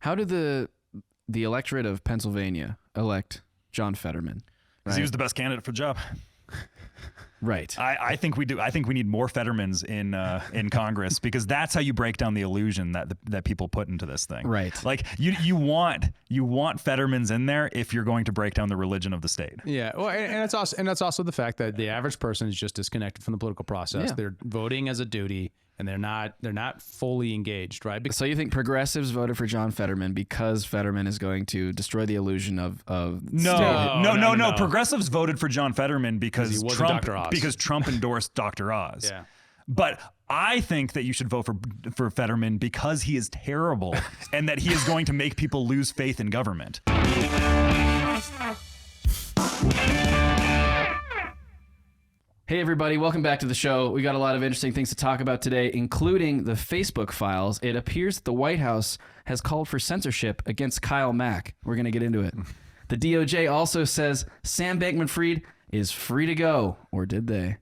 How did the electorate of Pennsylvania elect John Fetterman? Because he was the best candidate for the job. Right. I think we do. I think we need more Fettermans in Congress, because that's how you break down the illusion that people put into this thing. Right. Like you want Fettermans in there if you're going to break down the religion of the state. Yeah. Well, and that's also the fact that the average person is just disconnected from the political process. Yeah. They're voting as a duty, and they're not fully engaged, right? So you think progressives voted for John Fetterman because Fetterman is going to destroy the illusion of No. Progressives voted for John Fetterman because Trump endorsed Dr. Oz. Yeah. But I think that you should vote for Fetterman because he is terrible and that he is going to make people lose faith in government. Hey everybody, welcome back to the show. We got a lot of interesting things to talk about today, including the Facebook files. It appears that the White House has called for censorship against Kyle Mack. We're going to get into it. The DOJ also says Sam Bankman-Fried is free to go, or did they?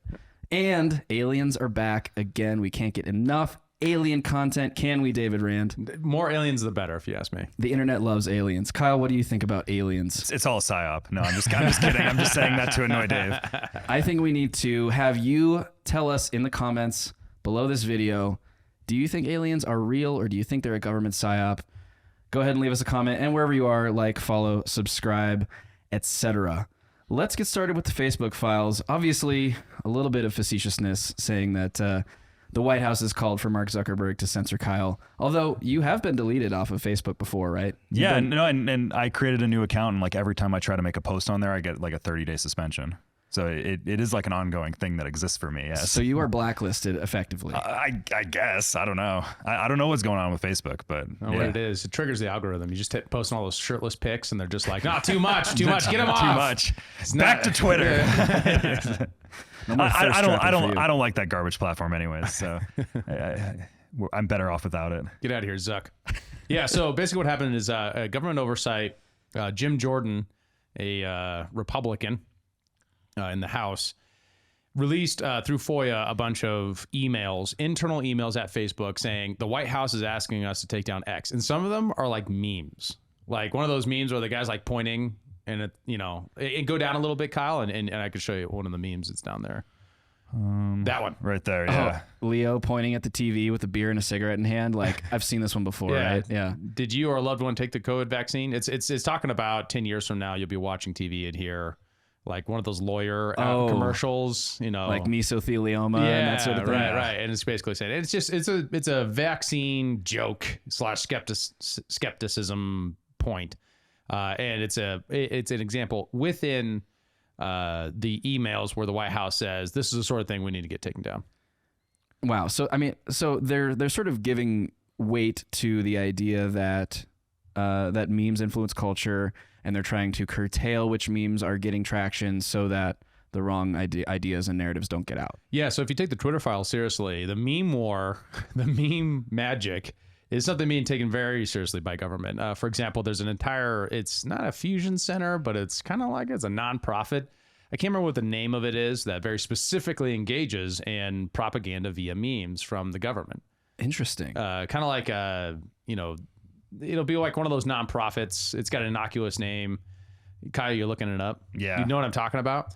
And aliens are back again. We can't get enough alien content, can we, David Rand? More aliens, the better, if you ask me. The internet loves aliens. Kyle, what do you think about aliens? It's all a psyop. No, I'm just kidding. I'm just saying that to annoy Dave. I think we need to have you tell us in the comments below this video, do you think aliens are real, or do you think they're a government psyop? Go ahead and leave us a comment, and wherever you are, like, follow, subscribe, etc. Let's get started with the Facebook files. Obviously, a little bit of facetiousness saying that the White House has called for Mark Zuckerberg to censor Kyle. Although you have been deleted off of Facebook before, right? And I created a new account, and like every time I try to make a post on there, I get like a 30-day suspension. So it is like an ongoing thing that exists for me. Yes. So you are blacklisted effectively. I guess. I don't know. I don't know what's going on with Facebook, but what it is, it triggers the algorithm. You just posting all those shirtless pics, and they're just like, "No, too much, get them off." Too much. Back to Twitter. I don't like that garbage platform anyways, so I'm better off without it. Get out of here, Zuck. Yeah, so basically what happened is government oversight, Jim Jordan, a Republican in the House, released through FOIA a bunch of emails, internal emails at Facebook saying the White House is asking us to take down X. And some of them are like memes. Like one of those memes where the guy's like pointing and it go down a little bit, Kyle, and I could show you one of the memes that's down there. That one right there. Yeah. Oh, Leo pointing at the TV with a beer and a cigarette in hand. Like I've seen this one before, right? Yeah. Did you or a loved one take the COVID vaccine? It's talking about 10 years from now, you'll be watching TV and hear like one of those lawyer commercials, like mesothelioma and that sort of thing. Right. And it's basically saying it's a vaccine joke / skepticism point. And it's an example within the emails where the White House says this is the sort of thing we need to get taken down. Wow. So they're sort of giving weight to the idea that that memes influence culture, and they're trying to curtail which memes are getting traction so that the wrong ideas and narratives don't get out. Yeah. So if you take the Twitter file seriously, the meme war, the meme magic is something being taken very seriously by government. For example, there's it's not a fusion center, but it's kind of like it's a nonprofit. I can't remember what the name of it is that very specifically engages in propaganda via memes from the government. Interesting. Kind of like, it'll be like one of those nonprofits. It's got an innocuous name. Kyle, you're looking it up. Yeah. You know what I'm talking about?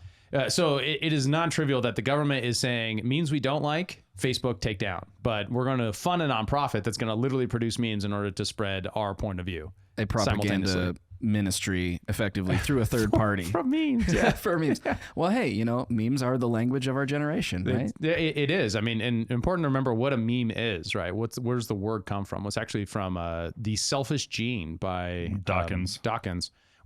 So it is non-trivial that the government is saying memes we don't like, Facebook take down. But we're going to fund a nonprofit that's going to literally produce memes in order to spread our point of view. A propaganda ministry, effectively, through a third party. From memes. Yeah, for memes. Well, hey, memes are the language of our generation, right? It is. I mean, and important to remember what a meme is, right? Where's the word come from? It's actually from The Selfish Gene by Dawkins,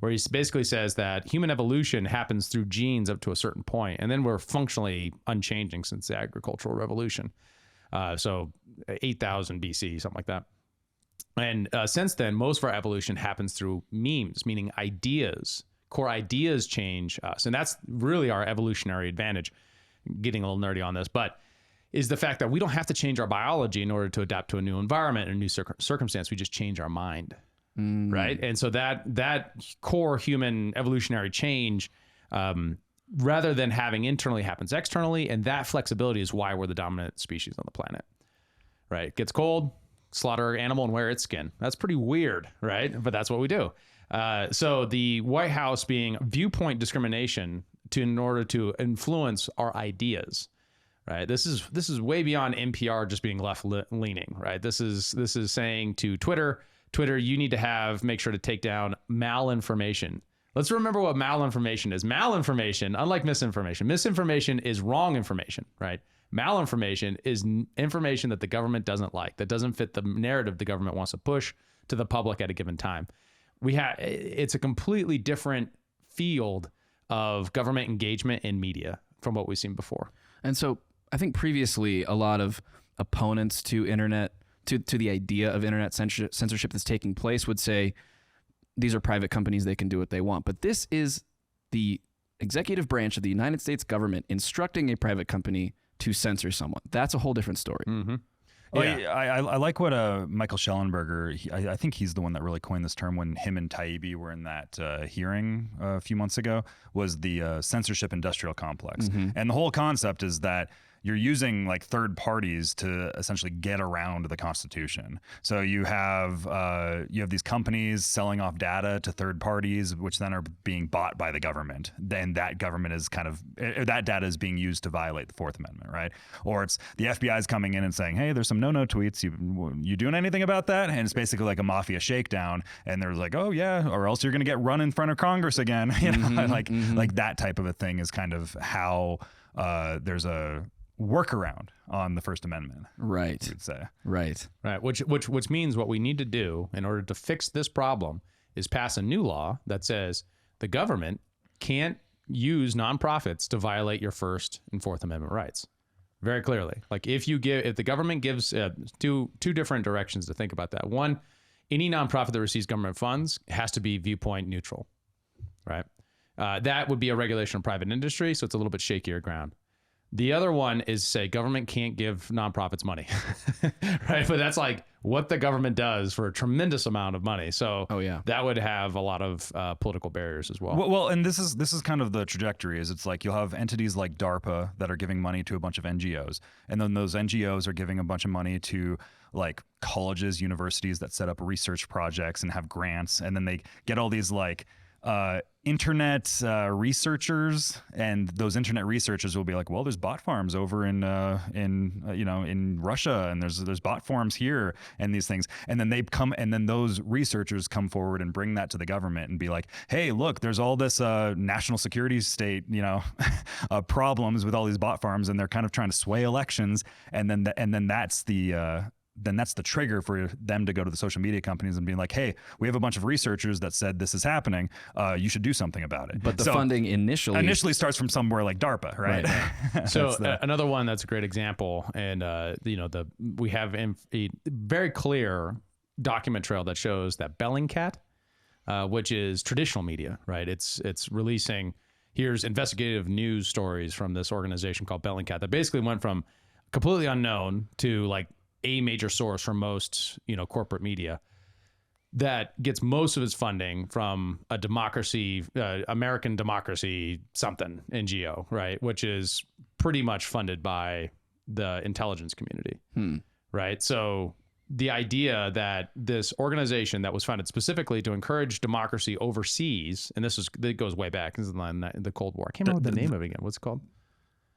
where he basically says that human evolution happens through genes up to a certain point, and then we're functionally unchanging since the agricultural revolution. So 8,000 BC, something like that. And since then, most of our evolution happens through memes, meaning ideas. Core ideas change us. And that's really our evolutionary advantage. Getting a little nerdy on this, but is the fact that we don't have to change our biology in order to adapt to a new environment and a new circumstance. We just change our mind. Right. And so that core human evolutionary change, rather than having internally, happens externally. And that flexibility is why we're the dominant species on the planet. Right. It gets cold, slaughter an animal and wear its skin. That's pretty weird, right? But that's what we do. So the White House being viewpoint discrimination in order to influence our ideas, right? This is way beyond NPR just being left leaning, right? This is saying to Twitter, you need to make sure to take down malinformation. Let's remember what malinformation is. Malinformation, unlike misinformation is wrong information, right? Malinformation is information that the government doesn't like, that doesn't fit the narrative the government wants to push to the public at a given time. It's a completely different field of government engagement in media from what we've seen before. And so I think previously a lot of opponents to internet, to the idea of internet censorship that's taking place would say, these are private companies, they can do what they want. But this is the executive branch of the United States government instructing a private company to censor someone. That's a whole different story. Mm-hmm. Yeah. I like what Michael Schellenberger, I think he's the one that really coined this term when him and Taibbi were in that hearing a few months ago, was the censorship industrial complex. Mm-hmm. And the whole concept is that you're using like third parties to essentially get around the Constitution. So you have these companies selling off data to third parties, which then are being bought by the government. Then that government is that data is being used to violate the Fourth Amendment, right? Or it's the FBI is coming in and saying, hey, there's some no tweets. You doing anything about that? And it's basically like a mafia shakedown. And they're like, oh yeah, or else you're going to get run in front of Congress again. You know, like that type of a thing is kind of how there's a workaround on the First Amendment, right? You would say, right. Which means what we need to do in order to fix this problem is pass a new law that says the government can't use nonprofits to violate your First and Fourth Amendment rights. Very clearly, like if the government gives two different directions to think about that. One, any nonprofit that receives government funds has to be viewpoint neutral, right? That would be a regulation of private industry, so it's a little bit shakier ground. The other one is say government can't give nonprofits money, right? But that's like what the government does for a tremendous amount of money. So that would have a lot of political barriers as well. Well, and this is kind of the trajectory. Is it's like you'll have entities like DARPA that are giving money to a bunch of NGOs, and then those NGOs are giving a bunch of money to like colleges, universities that set up research projects and have grants, and then they get all these like internet researchers, and those internet researchers will be like, well, there's bot farms over in Russia, and there's bot farms here, and these things, and then those researchers come forward and bring that to the government and be like, hey, look, there's all this national security state problems with all these bot farms, and they're kind of trying to sway elections, and then that's the trigger for them to go to the social media companies and be like, hey, we have a bunch of researchers that said this is happening. You should do something about it. But the funding initially starts from somewhere like DARPA, right? So another one that's a great example, and we have a very clear document trail that shows that Bellingcat, which is traditional media, right? It's releasing, here's investigative news stories from this organization called Bellingcat that basically went from completely unknown to like a major source for most, corporate media, that gets most of its funding from a democracy, American Democracy something NGO, right? Which is pretty much funded by the intelligence community, right? So the idea that this organization that was founded specifically to encourage democracy overseas, and it goes way back, this is the Cold War. I can't remember the name of it again. What's it called?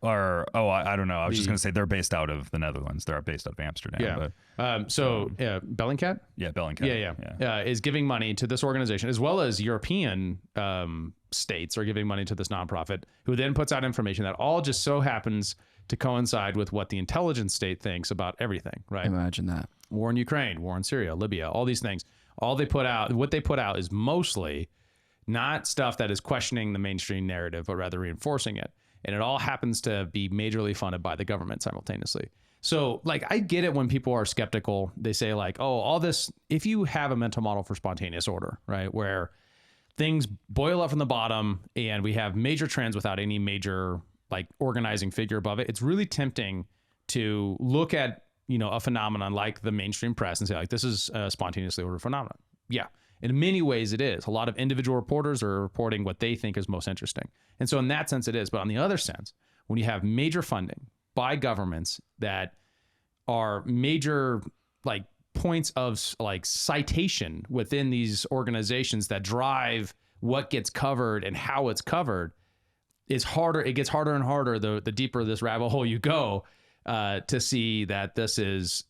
I don't know. I was just going to say they're based out of the Netherlands. They're based out of Amsterdam. Yeah. Bellingcat? Yeah, Bellingcat. Yeah. Is giving money to this organization, as well as European states are giving money to this nonprofit, who then puts out information that all just so happens to coincide with what the intelligence state thinks about everything, right? Imagine that. War in Ukraine, war in Syria, Libya, all these things. What they put out is mostly not stuff that is questioning the mainstream narrative, but rather reinforcing it. And it all happens to be majorly funded by the government simultaneously. So, like, I get it when people are skeptical. They say, like, oh, all this, if you have a mental model for spontaneous order, right, where things boil up from the bottom and we have major trends without any major, like, organizing figure above it, it's really tempting to look at, a phenomenon like the mainstream press and say, like, this is a spontaneously ordered phenomenon. Yeah. In many ways, it is. A lot of individual reporters are reporting what they think is most interesting. And so in that sense, it is. But on the other sense, when you have major funding by governments that are major, like, points of like citation within these organizations that drive what gets covered and how it's covered is harder. It gets harder and harder the deeper this rabbit hole you go to see that this is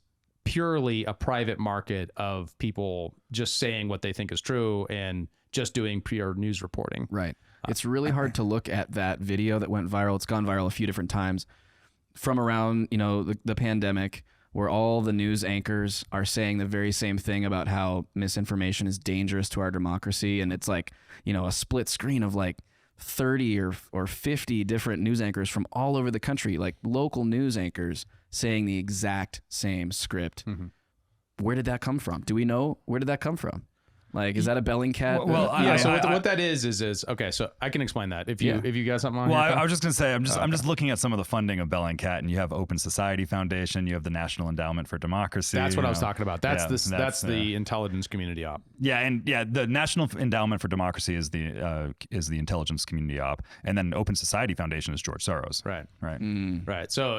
purely a private market of people just saying what they think is true and just doing pure news reporting. Right. It's really hard to look at that video that went viral. It's gone viral a few different times from around, the pandemic, where all the news anchors are saying the very same thing about how misinformation is dangerous to our democracy. And it's like, a split screen of like 30 or 50 different news anchors from all over the country, like local news anchors saying the exact same script. Mm-hmm. Where did that come from? Do we know where did that come from? Like, is that a Bellingcat? Well, what that is okay. So I can explain that if you got something on. Well, I was just gonna say I'm just looking at some of the funding of Bellingcat, and you have Open Society Foundation, you have the National Endowment for Democracy. That's what I was talking about. That's the intelligence community op. The National Endowment for Democracy is the intelligence community op, and then Open Society Foundation is George Soros. Right. Right. So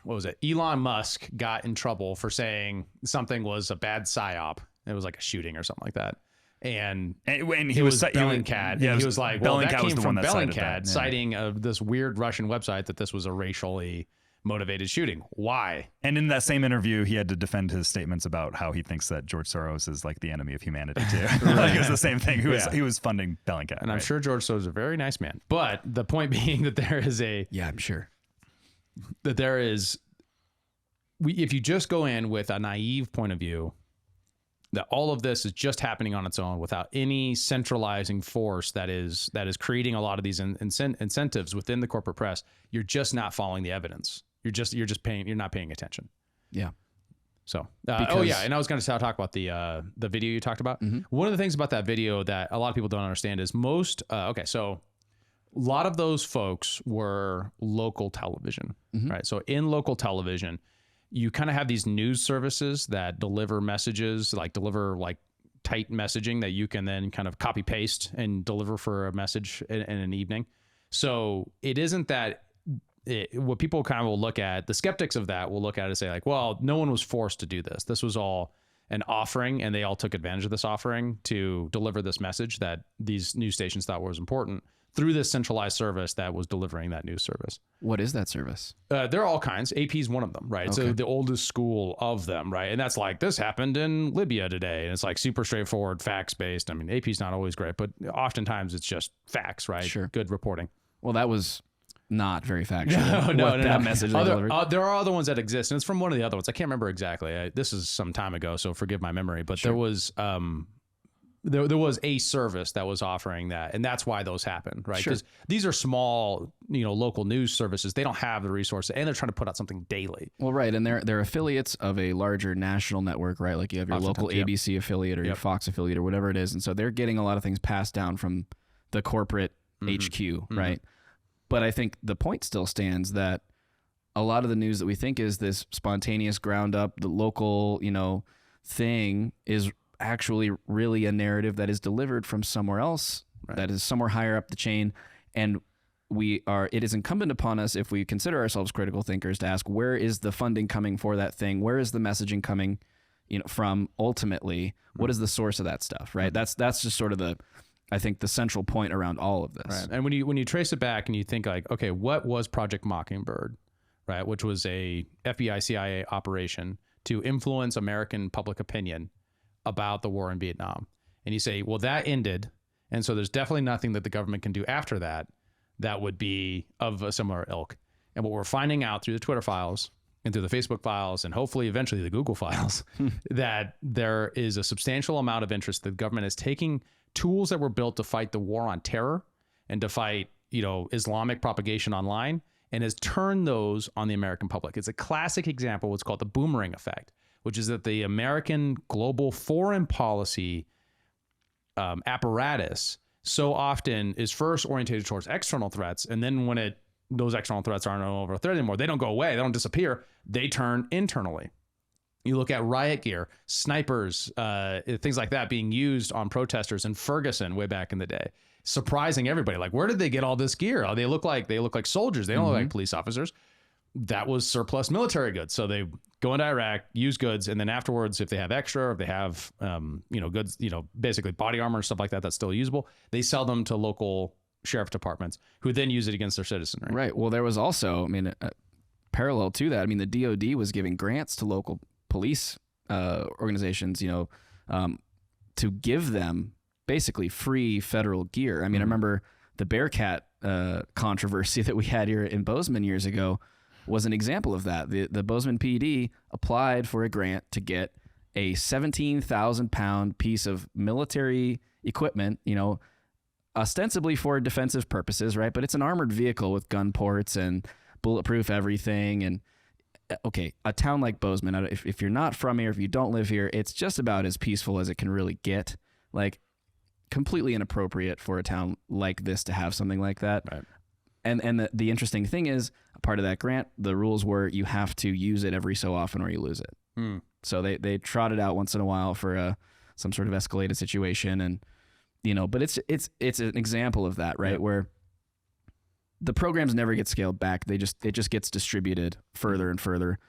what was it? Elon Musk got in trouble for saying something was a bad psyop. It was like a shooting or something like that. And he was Bellingcat. He was like, well, that came from Bellingcat citing this weird Russian website that this was a racially motivated shooting. Why? And in that same interview, he had to defend his statements about how he thinks that George Soros is like the enemy of humanity too. Like it was the same thing. He was funding Bellingcat. And I'm sure George Soros is a very nice man. But the point being that there is I'm sure. That there is, if you just go in with a naive point of view, that all of this is just happening on its own without any centralizing force that is creating a lot of these incentives within the corporate press, you're just not following the evidence. You're not paying attention. Yeah. So, and I was going to talk about the video you talked about. Mm-hmm. One of the things about that video that a lot of people don't understand is so a lot of those folks were local television, mm-hmm. right? So in local television, you kind of have these news services that deliver messages, deliver tight messaging that you can then kind of copy paste and deliver for a message in an evening. So it isn't that what people kind of will look at, the skeptics of that will look at it and say like, well, no one was forced to do this. This was all an offering and they all took advantage of this offering to deliver this message that these news stations thought was important through this centralized service that was delivering that news service. What is that service? There are all kinds. AP is one of them, right? Okay. So the oldest school of them, right? And that's like, this happened in Libya today. And it's like super straightforward, facts-based. I mean, AP is not always great, but oftentimes it's just facts, right? Sure. Good reporting. Well, that was not very factual. No. Message there are other ones that exist, and it's from one of the other ones. I can't remember exactly. This is some time ago, so forgive my memory. But sure. There was... There was a service that was offering that, and that's why those happen, right? Because these are small, local news services. They don't have the resources, and they're trying to put out something daily. Well, right, and they're affiliates of a larger national network, right? Like you have your local ABC affiliate or your Fox affiliate or whatever it is, and so they're getting a lot of things passed down from the corporate HQ, right? But I think the point still stands that a lot of the news that we think is this spontaneous, ground up, the local, thing is actually really a narrative that is delivered from somewhere else, that is somewhere higher up the chain. And it is incumbent upon us, if we consider ourselves critical thinkers, to ask, where is the funding coming for that thing? Where is the messaging coming from ultimately? What is the source of that stuff, right? That's just sort of I think the central point around all of this. Right. And when you trace it back and you think like, okay, what was Project Mockingbird, right? Which was a FBI CIA operation to influence American public opinion about the war in Vietnam. And you say, well, that ended. And so there's definitely nothing that the government can do after that would be of a similar ilk. And what we're finding out through the Twitter files and through the Facebook files and hopefully eventually the Google files, that there is a substantial amount of interest that the government is taking tools that were built to fight the war on terror and to fight, Islamic propagation online, and has turned those on the American public. It's a classic example of what's called the boomerang effect, which is that the American global foreign policy apparatus so often is first orientated towards external threats. And then when those external threats aren't over a threat anymore, they don't go away, they don't disappear, they turn internally. You look at riot gear, snipers, things like that being used on protesters in Ferguson way back in the day, surprising everybody. Like, where did they get all this gear? Oh, they look like soldiers. They don't look like police officers. that was surplus military goods. So they go into Iraq, use goods, and then afterwards, if they have extra, or if they have, goods, basically body armor and stuff like that that's still usable, they sell them to local sheriff departments who then use it against their citizenry. Right. Well, there was also, parallel to that, the DOD was giving grants to local police organizations, to give them basically free federal gear. I remember the Bearcat controversy that we had here in Bozeman years ago was an example of that. The Bozeman PD applied for a grant to get a 17,000-pound piece of military equipment, ostensibly for defensive purposes, right? But it's an armored vehicle with gun ports and bulletproof everything. And okay, a town like Bozeman, if you're not from here, if you don't live here, it's just about as peaceful as it can really get. Like, completely inappropriate for a town like this to have something like that. Right. And the interesting thing is, part of that grant, the rules were you have to use it every so often or you lose it. So they trot it out once in a while for some sort of escalated situation, and but it's an example of that, right? Yeah. Where the programs never get scaled back; it just gets distributed further and further,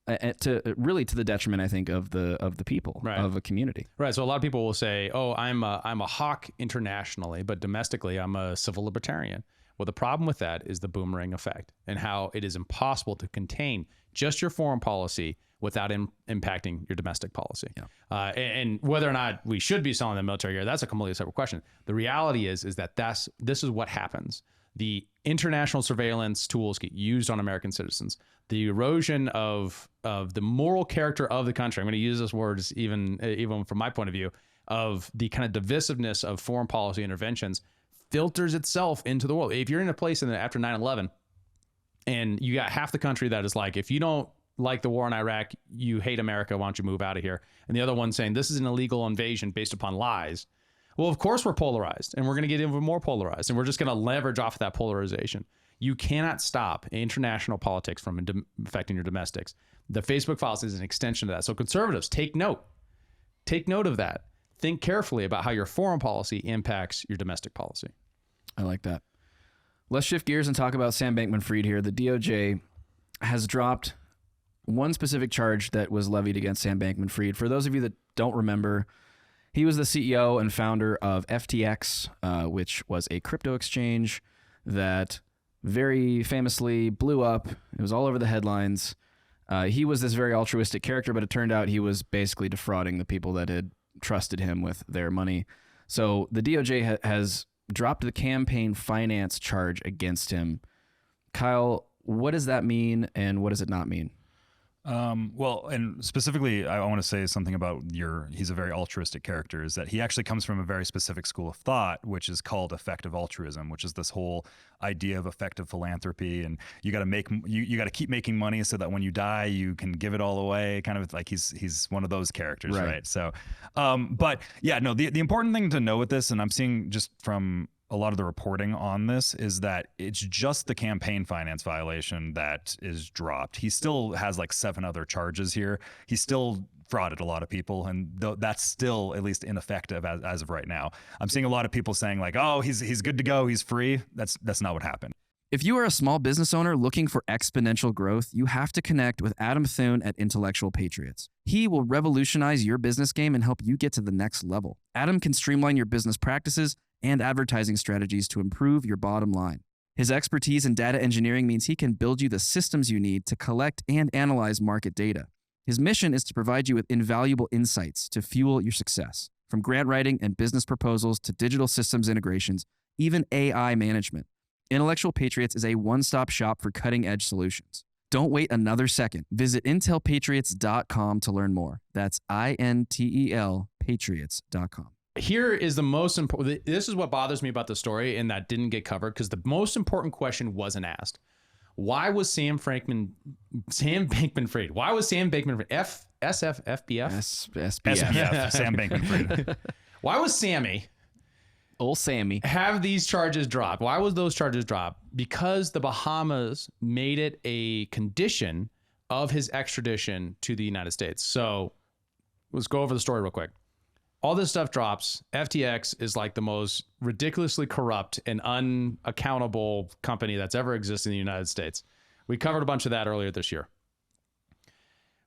to the detriment, I think, of the people, right, of a community. Right. So a lot of people will say, "Oh, I'm a hawk internationally, but domestically, I'm a civil libertarian." Well, the problem with that is the boomerang effect and how it is impossible to contain just your foreign policy without impacting your domestic policy. Yeah. And whether or not we should be selling the military gear, that's a completely separate question. The reality is that this is what happens. The international surveillance tools get used on American citizens. The erosion of the moral character of the country, I'm going to use this word even from my point of view, of the kind of divisiveness of foreign policy interventions filters itself into the world. If you're in a place after 9/11 and you got half the country that is like, if you don't like the war in Iraq, you hate America, why don't you move out of here? And the other one saying this is an illegal invasion based upon lies. Well, of course we're polarized, and we're going to get even more polarized, and we're just going to leverage off of that polarization. You cannot stop international politics from affecting your domestics. The Facebook files is an extension of that. So conservatives, take note. Take note of that. Think carefully about how your foreign policy impacts your domestic policy. I like that. Let's shift gears and talk about Sam Bankman-Fried here. The DOJ has dropped one specific charge that was levied against Sam Bankman-Fried. For those of you that don't remember, he was the CEO and founder of FTX, which was a crypto exchange that very famously blew up. It was all over the headlines. He was this very altruistic character, but it turned out he was basically defrauding the people that had trusted him with their money. So the DOJ has dropped the campaign finance charge against him. Kyle, what does that mean, and what does it not mean? Well, and specifically, I want to say something about he's a very altruistic character, is that he actually comes from a very specific school of thought, which is called effective altruism, which is this whole idea of effective philanthropy. And you got to keep making money so that when you die, you can give it all away. Kind of like he's one of those characters, right? So, but yeah, no, the important thing to know with this, and I'm seeing just from a lot of the reporting on this, is that it's just the campaign finance violation that is dropped. He still has like 7 other charges here. He still frauded a lot of people, and that's still at least ineffective as of right now. I'm seeing a lot of people saying like, oh, he's good to go, he's free. That's not what happened. If you are a small business owner looking for exponential growth, you have to connect with Adam Thuen at Intellectual Patriots. He will revolutionize your business game and help you get to the next level. Adam can streamline your business practices and advertising strategies to improve your bottom line. His expertise in data engineering means he can build you the systems you need to collect and analyze market data. His mission is to provide you with invaluable insights to fuel your success. From grant writing and business proposals to digital systems integrations, even AI management, Intellectual Patriots is a one-stop shop for cutting-edge solutions. Don't wait another second. Visit intelpatriots.com to learn more. That's INTEL Patriots.com. Here is the most important. This is what bothers me about the story, and that didn't get covered because the most important question wasn't asked. Why was Sam Bankman-Fried? Why was Sam Bankman-Fried? SFBF? SBF. Sam Bankman-Fried. Why was Sammy? Old Sammy. Have these charges dropped? Why was those charges dropped? Because the Bahamas made it a condition of his extradition to the United States. So let's go over the story real quick. All this stuff drops. FTX is like the most ridiculously corrupt and unaccountable company that's ever existed in the United States. We covered a bunch of that earlier this year.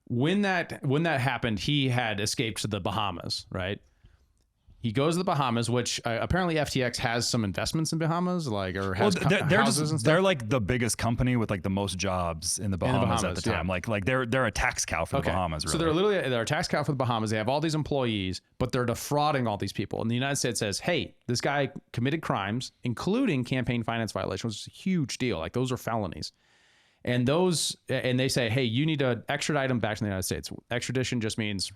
When that happened, he had escaped to the Bahamas, right? He goes to the Bahamas, which apparently FTX has some investments in Bahamas, or has houses and stuff. They're like the biggest company with like the most jobs in the Bahamas at the time. Yeah. Like they're a tax cow for the Bahamas. Really. So they're a tax cow for the Bahamas. They have all these employees, but they're defrauding all these people. And the United States says, hey, this guy committed crimes, including campaign finance violation, which is a huge deal. Like those are felonies. And they say, hey, you need to extradite him back to the United States. Extradition just means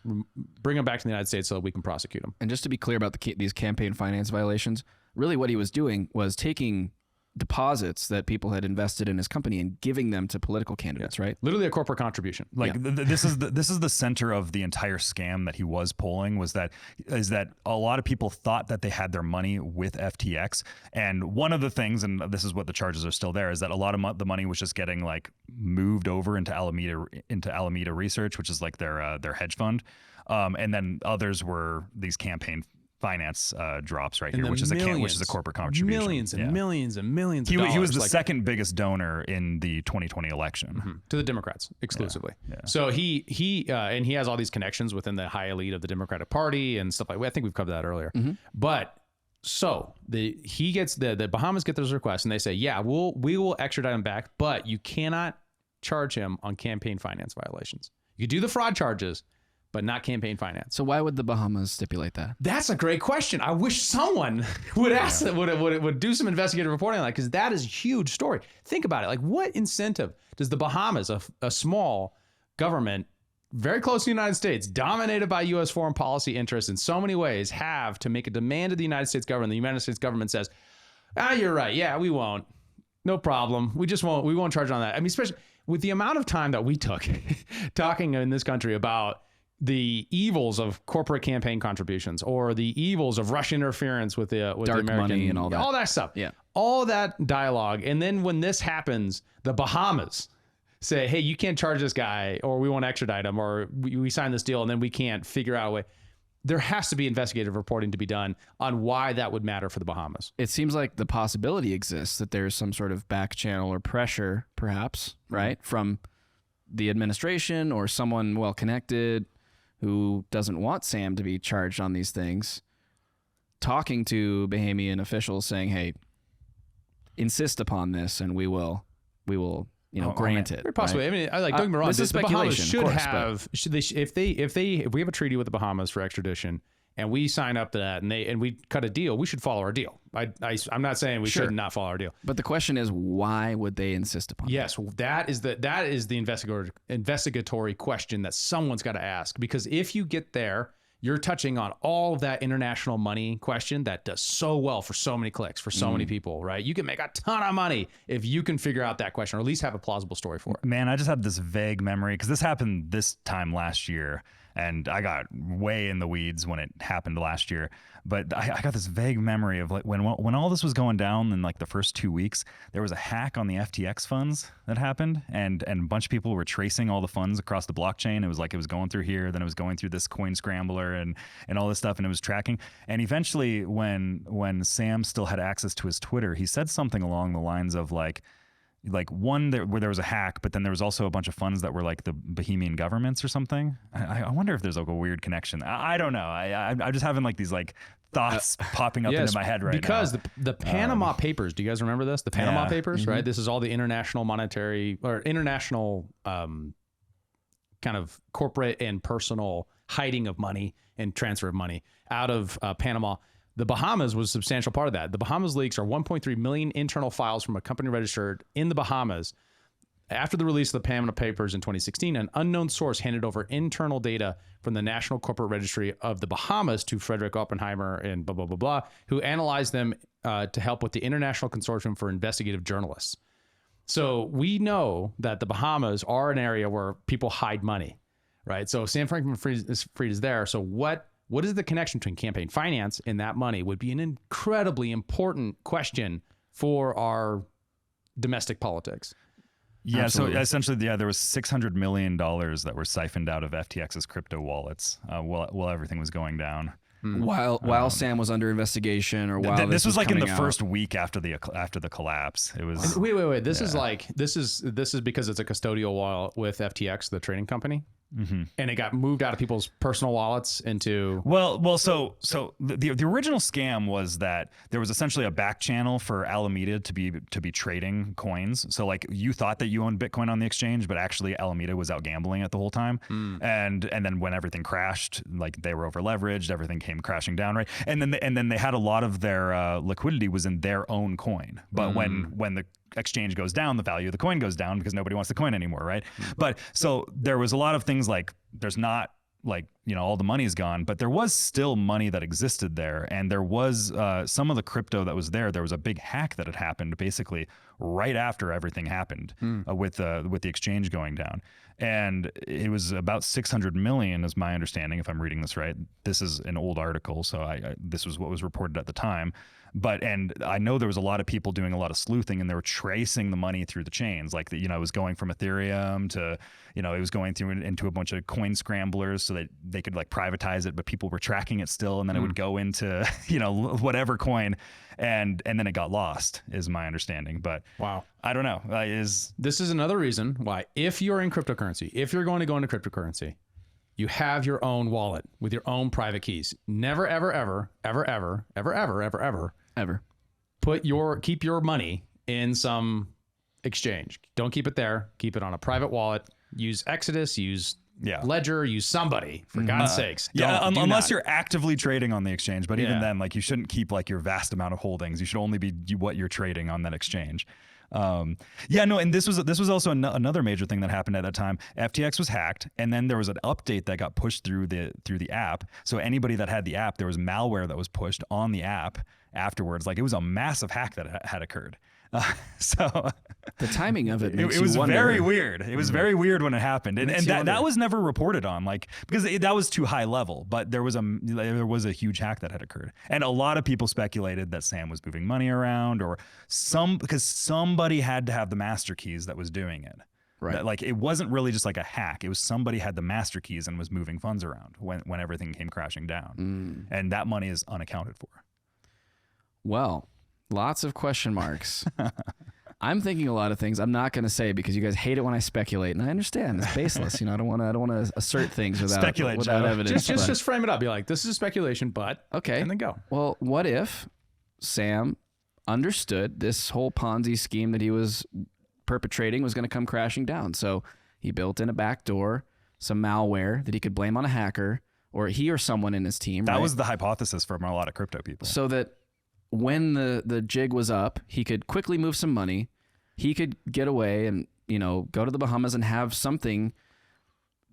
bring him back to the United States so that we can prosecute him. And just to be clear about these campaign finance violations, really what he was doing was taking deposits that people had invested in his company and giving them to political candidates, right? Literally a corporate contribution. This is the center of the entire scam that he was pulling is that a lot of people thought that they had their money with FTX, and one of the things, and this is what the charges are still there, is that a lot of the money was just getting like moved over into Alameda Research, which is like their hedge fund, and then others were these campaign finance drops right here, which is a corporate contribution. Millions and millions and millions of dollars. He was the second biggest donor in the 2020 election. To the Democrats exclusively. Yeah. So he has all these connections within the high elite of the Democratic Party and stuff like that. I think we've covered that earlier. But so the Bahamas get those requests and they say, yeah, we will extradite him back, but you cannot charge him on campaign finance violations. You do the fraud charges, but not campaign finance. So why would the Bahamas stipulate that? That's a great question. I wish someone would ask that, would do some investigative reporting on that, because that is a huge story. Think about it. Like, what incentive does the Bahamas, a small government, very close to the United States, dominated by U.S. foreign policy interests in so many ways, have to make a demand of the United States government? The United States government says, you're right. Yeah, we won't. No problem. We won't charge on that. I mean, especially with the amount of time that we took talking in this country about the evils of corporate campaign contributions, or the evils of Russian interference with the dark American money and all that stuff. Yeah, all that dialogue. And then when this happens, the Bahamas say, hey, you can't charge this guy, or we won't extradite him, or we sign this deal and then we can't figure out a way. There has to be investigative reporting to be done on why that would matter for the Bahamas. It seems like the possibility exists that there's some sort of back channel or pressure, perhaps, right, from the administration or someone well connected who doesn't want Sam to be charged on these things, talking to Bahamian officials saying, hey, insist upon this and we will grant it. Very possibly. Right? I mean, don't get me wrong. This is the Bahamas speculation, should of course, if we have a treaty with the Bahamas for extradition and we sign up to that and we cut a deal, we should follow our deal. I'm not saying we should not follow our deal. But the question is, why would they insist upon Yes, that is the investigatory question that someone's got to ask. Because if you get there, you're touching on all of that international money question that does so well for so many clicks, for so many people, right? You can make a ton of money if you can figure out that question, or at least have a plausible story for it. Man, I just had this vague memory, because this happened this time last year, and I got way in the weeds when it happened last year. But I got this vague memory of like when all this was going down in like the first 2 weeks, there was a hack on the FTX funds that happened, and a bunch of people were tracing all the funds across the blockchain. It was like it was going through here, then it was going through this coin scrambler and all this stuff, and it was tracking. And eventually, when Sam still had access to his Twitter, he said something along the lines of like one where there was a hack, but then there was also a bunch of funds that were like the Bahamian governments or something. I wonder if there's like a weird connection. I don't know. I'm just having like these like thoughts popping up into my head right now. Because the Panama Papers, do you guys remember this? The Panama Papers, right? This is all the international kind of corporate and personal hiding of money and transfer of money out of Panama. The Bahamas was a substantial part of that. The Bahamas leaks are 1.3 million internal files from a company registered in the Bahamas. After the release of the Panama Papers in 2016, an unknown source handed over internal data from the National Corporate Registry of the Bahamas to Frederick Oppenheimer and blah, blah, blah, blah, who analyzed them to help with the International Consortium for Investigative Journalists. So we know that the Bahamas are an area where people hide money, right? So Sam Bankman-Fried is there. So what is the connection between campaign finance and that money would be an incredibly important question for our domestic politics. Yeah, Absolutely. So essentially, there was $600 million that were siphoned out of FTX's crypto wallets while everything was going down. while Sam was under investigation, or while this was like in the coming first out. week after the collapse. It was. Wait. This is because it's a custodial wallet with FTX, the trading company. Mm-hmm. And it got moved out of people's personal wallets into so the original scam was that there was essentially a back channel for Alameda to be trading coins. So like you thought that you owned Bitcoin on the exchange, but actually Alameda was out gambling it the whole time. And then when everything crashed, like they were over leveraged, everything came crashing down, right? And then they had a lot of their liquidity was in their own coin. But when the exchange goes down, the value of the coin goes down because nobody wants the coin anymore, right? But so there was a lot of things like there's not like, all the money is gone, but there was still money that existed there. And there was some of the crypto that was there. There was a big hack that had happened basically right after everything happened with the exchange going down. And it was about 600 million is my understanding, if I'm reading this right. This is an old article, so this was what was reported at the time. And I know there was a lot of people doing a lot of sleuthing, and they were tracing the money through the chains. Like, it was going from Ethereum to, it was going through into a bunch of coin scramblers so that they could like privatize it, but people were tracking it still. And then it would go into, whatever coin. And then it got lost is my understanding. But wow, I don't know. This is another reason why if you're in cryptocurrency, if you're going to go into cryptocurrency, you have your own wallet with your own private keys. Never, ever, ever, ever, ever, ever, ever, ever, ever, ever keep your money in some exchange. Don't keep it there. Keep it on a private wallet. Use Exodus. Use Ledger. Use somebody, for God's sakes. Unless you're actively trading on the exchange. But even then, like, you shouldn't keep like your vast amount of holdings. You should only be what you're trading on that exchange. And this was also another major thing that happened at that time. FTX was hacked, and then there was an update that got pushed through the app. So anybody that had the app, there was malware that was pushed on the app afterwards. Like, it was a massive hack that had occurred. So the timing of it makes it was you wonder. very weird. It was very weird when it happened, and that was never reported on, like, because that was too high level. But there was a huge hack that had occurred, and a lot of people speculated that Sam was moving money around, or because somebody had to have the master keys that was doing it. Right. That, like, it wasn't really just like a hack. It was somebody had the master keys and was moving funds around when everything came crashing down, and that money is unaccounted for. Well, lots of question marks. I'm thinking a lot of things I'm not going to say because you guys hate it when I speculate, and I understand it's baseless. I don't want to assert things without evidence. Just frame it up. Be like, this is speculation, but okay, and then go. Well, what if Sam understood this whole Ponzi scheme that he was perpetrating was going to come crashing down? So he built in a backdoor, some malware that he could blame on a hacker, or he or someone in his team. That was the hypothesis from a lot of crypto people. So that when the jig was up, he could quickly move some money. He could get away and, go to the Bahamas and have something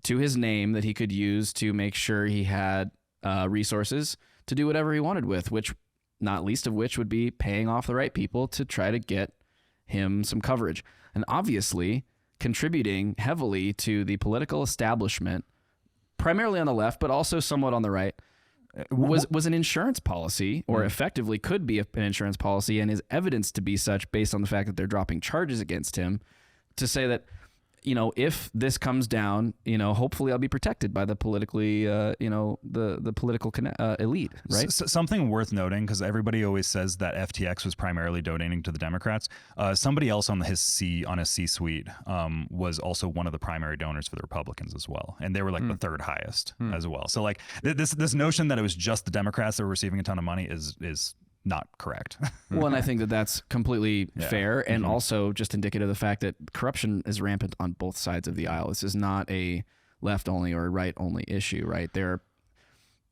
to his name that he could use to make sure he had resources to do whatever he wanted with, which not least of which would be paying off the right people to try to get him some coverage. And obviously contributing heavily to the political establishment, primarily on the left, but also somewhat on the right, was an insurance policy, or effectively could be an insurance policy, and is evidence to be such based on the fact that they're dropping charges against him, to say that, if this comes down, hopefully I'll be protected by the politically, the political elite, right? Something worth noting, because everybody always says that FTX was primarily donating to the Democrats. Somebody else on his C-suite was also one of the primary donors for the Republicans as well, and they were like the third highest as well. So like this notion that it was just the Democrats that were receiving a ton of money is not correct. Well, and I think that that's completely fair, and also just indicative of the fact that corruption is rampant on both sides of the aisle. This is not a left-only or right-only issue, right?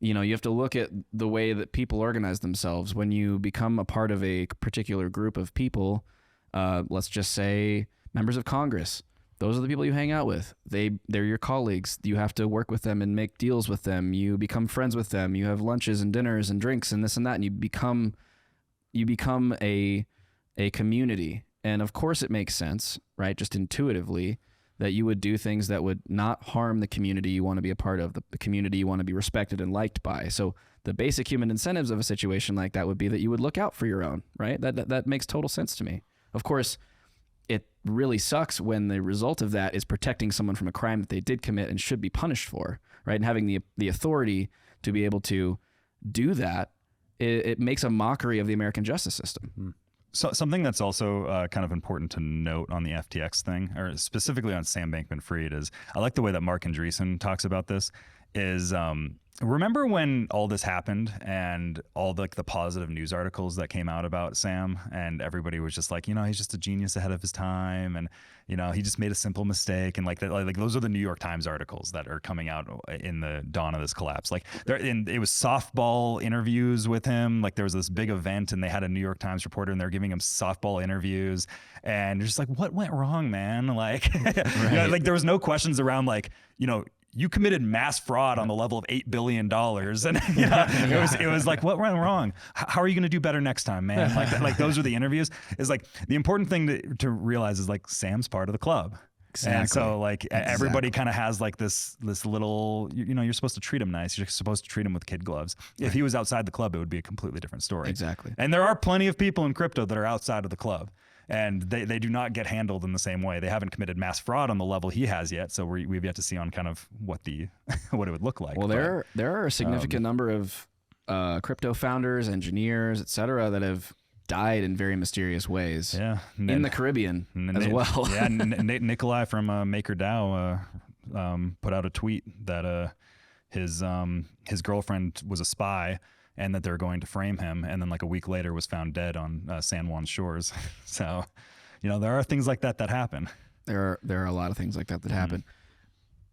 You have to look at the way that people organize themselves. When you become a part of a particular group of people, let's just say members of Congress, those are the people you hang out with. They're your colleagues. You have to work with them and make deals with them. You become friends with them. You have lunches and dinners and drinks and this and that, and you become a community. And of course it makes sense, right? Just intuitively, that you would do things that would not harm the community you want to be a part of, the community you want to be respected and liked by. So the basic human incentives of a situation like that would be that you would look out for your own, right? That makes total sense to me. Of course, it really sucks when the result of that is protecting someone from a crime that they did commit and should be punished for, right? And having the authority to be able to do that, it makes a mockery of the American justice system. So something that's also kind of important to note on the FTX thing, or specifically on Sam Bankman-Fried, is I like the way that Mark Andreessen talks about this. Is remember when all this happened and all the positive news articles that came out about Sam, and everybody was just like, he's just a genius ahead of his time, and he just made a simple mistake, and like those are the New York Times articles that are coming out in the dawn of this collapse. Like it was softball interviews with him. Like there was this big event, and they had a New York Times reporter, and they're giving him softball interviews, and you're just like, what went wrong, man? Like, right. Like there was no questions around like, you committed mass fraud on the level of $8 billion. And it was like, what went wrong? How are you going to do better next time, man? Like those are the interviews. Is like the important thing to realize is like Sam's part of the club. Exactly. And so like everybody kind of has like this little, you're supposed to treat him nice. You're supposed to treat him with kid gloves. Right. If he was outside the club, it would be a completely different story. Exactly. And there are plenty of people in crypto that are outside of the club. And they do not get handled in the same way. They haven't committed mass fraud on the level he has yet. So we've yet to see on kind of what what it would look like. Well, there are a significant number of crypto founders, engineers, et cetera, that have died in very mysterious ways. Yeah, in the Caribbean as well. Yeah, Nikolai from MakerDAO put out a tweet that his girlfriend was a spy, and that they're going to frame him, and then like a week later was found dead on San Juan's shores. So, there are things like that happen. There are a lot of things like that happen.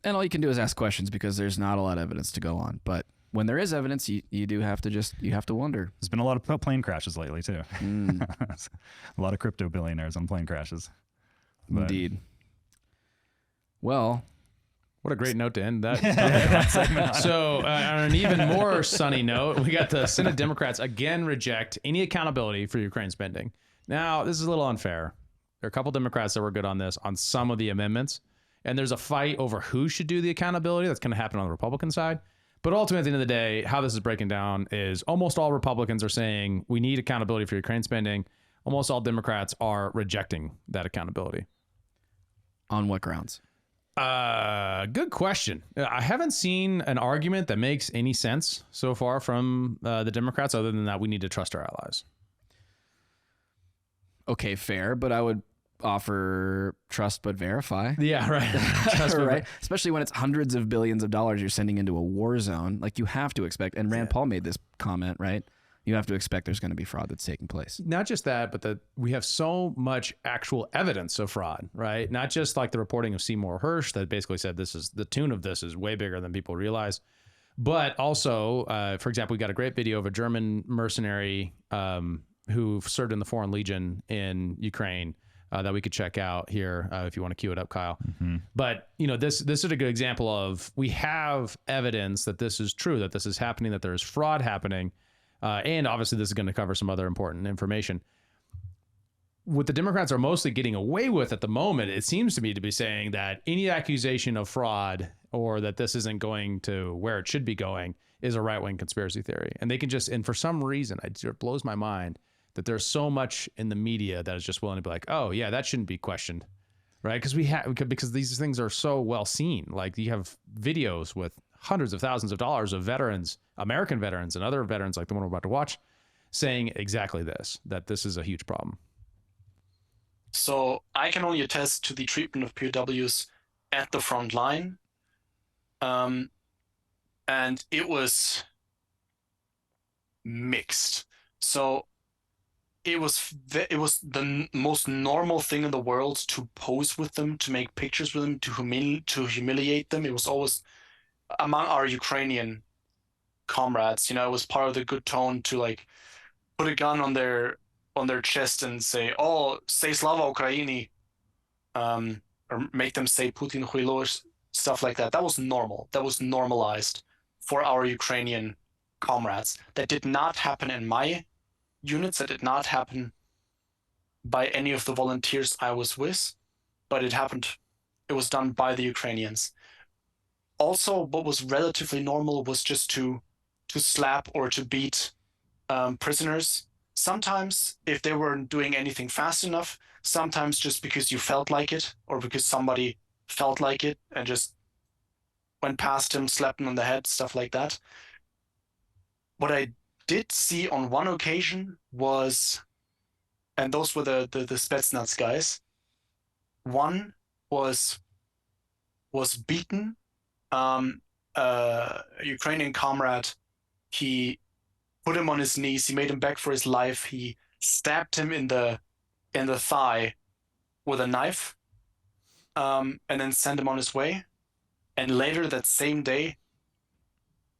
And all you can do is ask questions because there's not a lot of evidence to go on. But when there is evidence, you do have to wonder. There's been a lot of plane crashes lately too. A lot of crypto billionaires on plane crashes. But, indeed. Well, what a great note to end that. So on an even more sunny note, we got the Senate Democrats again reject any accountability for Ukraine spending. Now, this is a little unfair. There are a couple Democrats that were good on this, on some of the amendments. And there's a fight over who should do the accountability. That's going to happen on the Republican side. But ultimately, at the end of the day, how this is breaking down is almost all Republicans are saying we need accountability for Ukraine spending. Almost all Democrats are rejecting that accountability. On what grounds? Good question. I haven't seen an argument that makes any sense so far from the Democrats, other than that we need to trust our allies. Okay, fair, but I would offer trust but verify. Yeah, right. Trust right. Especially when it's hundreds of billions of dollars you're sending into a war zone. Like you have to expect, and Rand Paul made this comment, right? You have to expect there's going to be fraud that's taking place. Not just that, but that we have so much actual evidence of fraud, right? Not just like the reporting of Seymour Hersh that basically said this is the tune of this is way bigger than people realize. But also, for example, we got a great video of a German mercenary who served in the Foreign Legion in Ukraine that we could check out here if you want to cue it up, Kyle. Mm-hmm. But this is a good example of we have evidence that this is true, that this is happening, that there is fraud happening. And obviously this is going to cover some other important information. What the Democrats are mostly getting away with at the moment, it seems to me to be saying that any accusation of fraud or that this isn't going to where it should be going is a right-wing conspiracy theory. And they can just, and for some reason, it blows my mind that there's so much in the media that is just willing to be like, oh yeah, that shouldn't be questioned, right? Because these things are so well seen. Like you have videos with hundreds of thousands of dollars of veterans, American veterans and other veterans like the one we're about to watch, saying exactly this, that this is a huge problem. So I can only attest to the treatment of POWs at the front line. And it was mixed. So it was the most normal thing in the world to pose with them, to make pictures with them, to humiliate them. It was always among our Ukrainian comrades, it was part of the good tone to like put a gun on their chest and say, "Oh, say Slava Ukraini," or make them say Putin Huilo, stuff like that. That was normal. That was normalized for our Ukrainian comrades. That did not happen in my units. That did not happen by any of the volunteers I was with, but it happened. It was done by the Ukrainians. Also, what was relatively normal was just to slap or to beat prisoners. Sometimes if they weren't doing anything fast enough, sometimes just because you felt like it or because somebody felt like it and just went past him, slapped him on the head, stuff like that. what I did see on one occasion was, and those were the Spetsnaz guys. One was beaten. A Ukrainian comrade, he put him on his knees. He made him beg for his life. He stabbed him in the thigh with a knife, and then sent him on his way. And later that same day,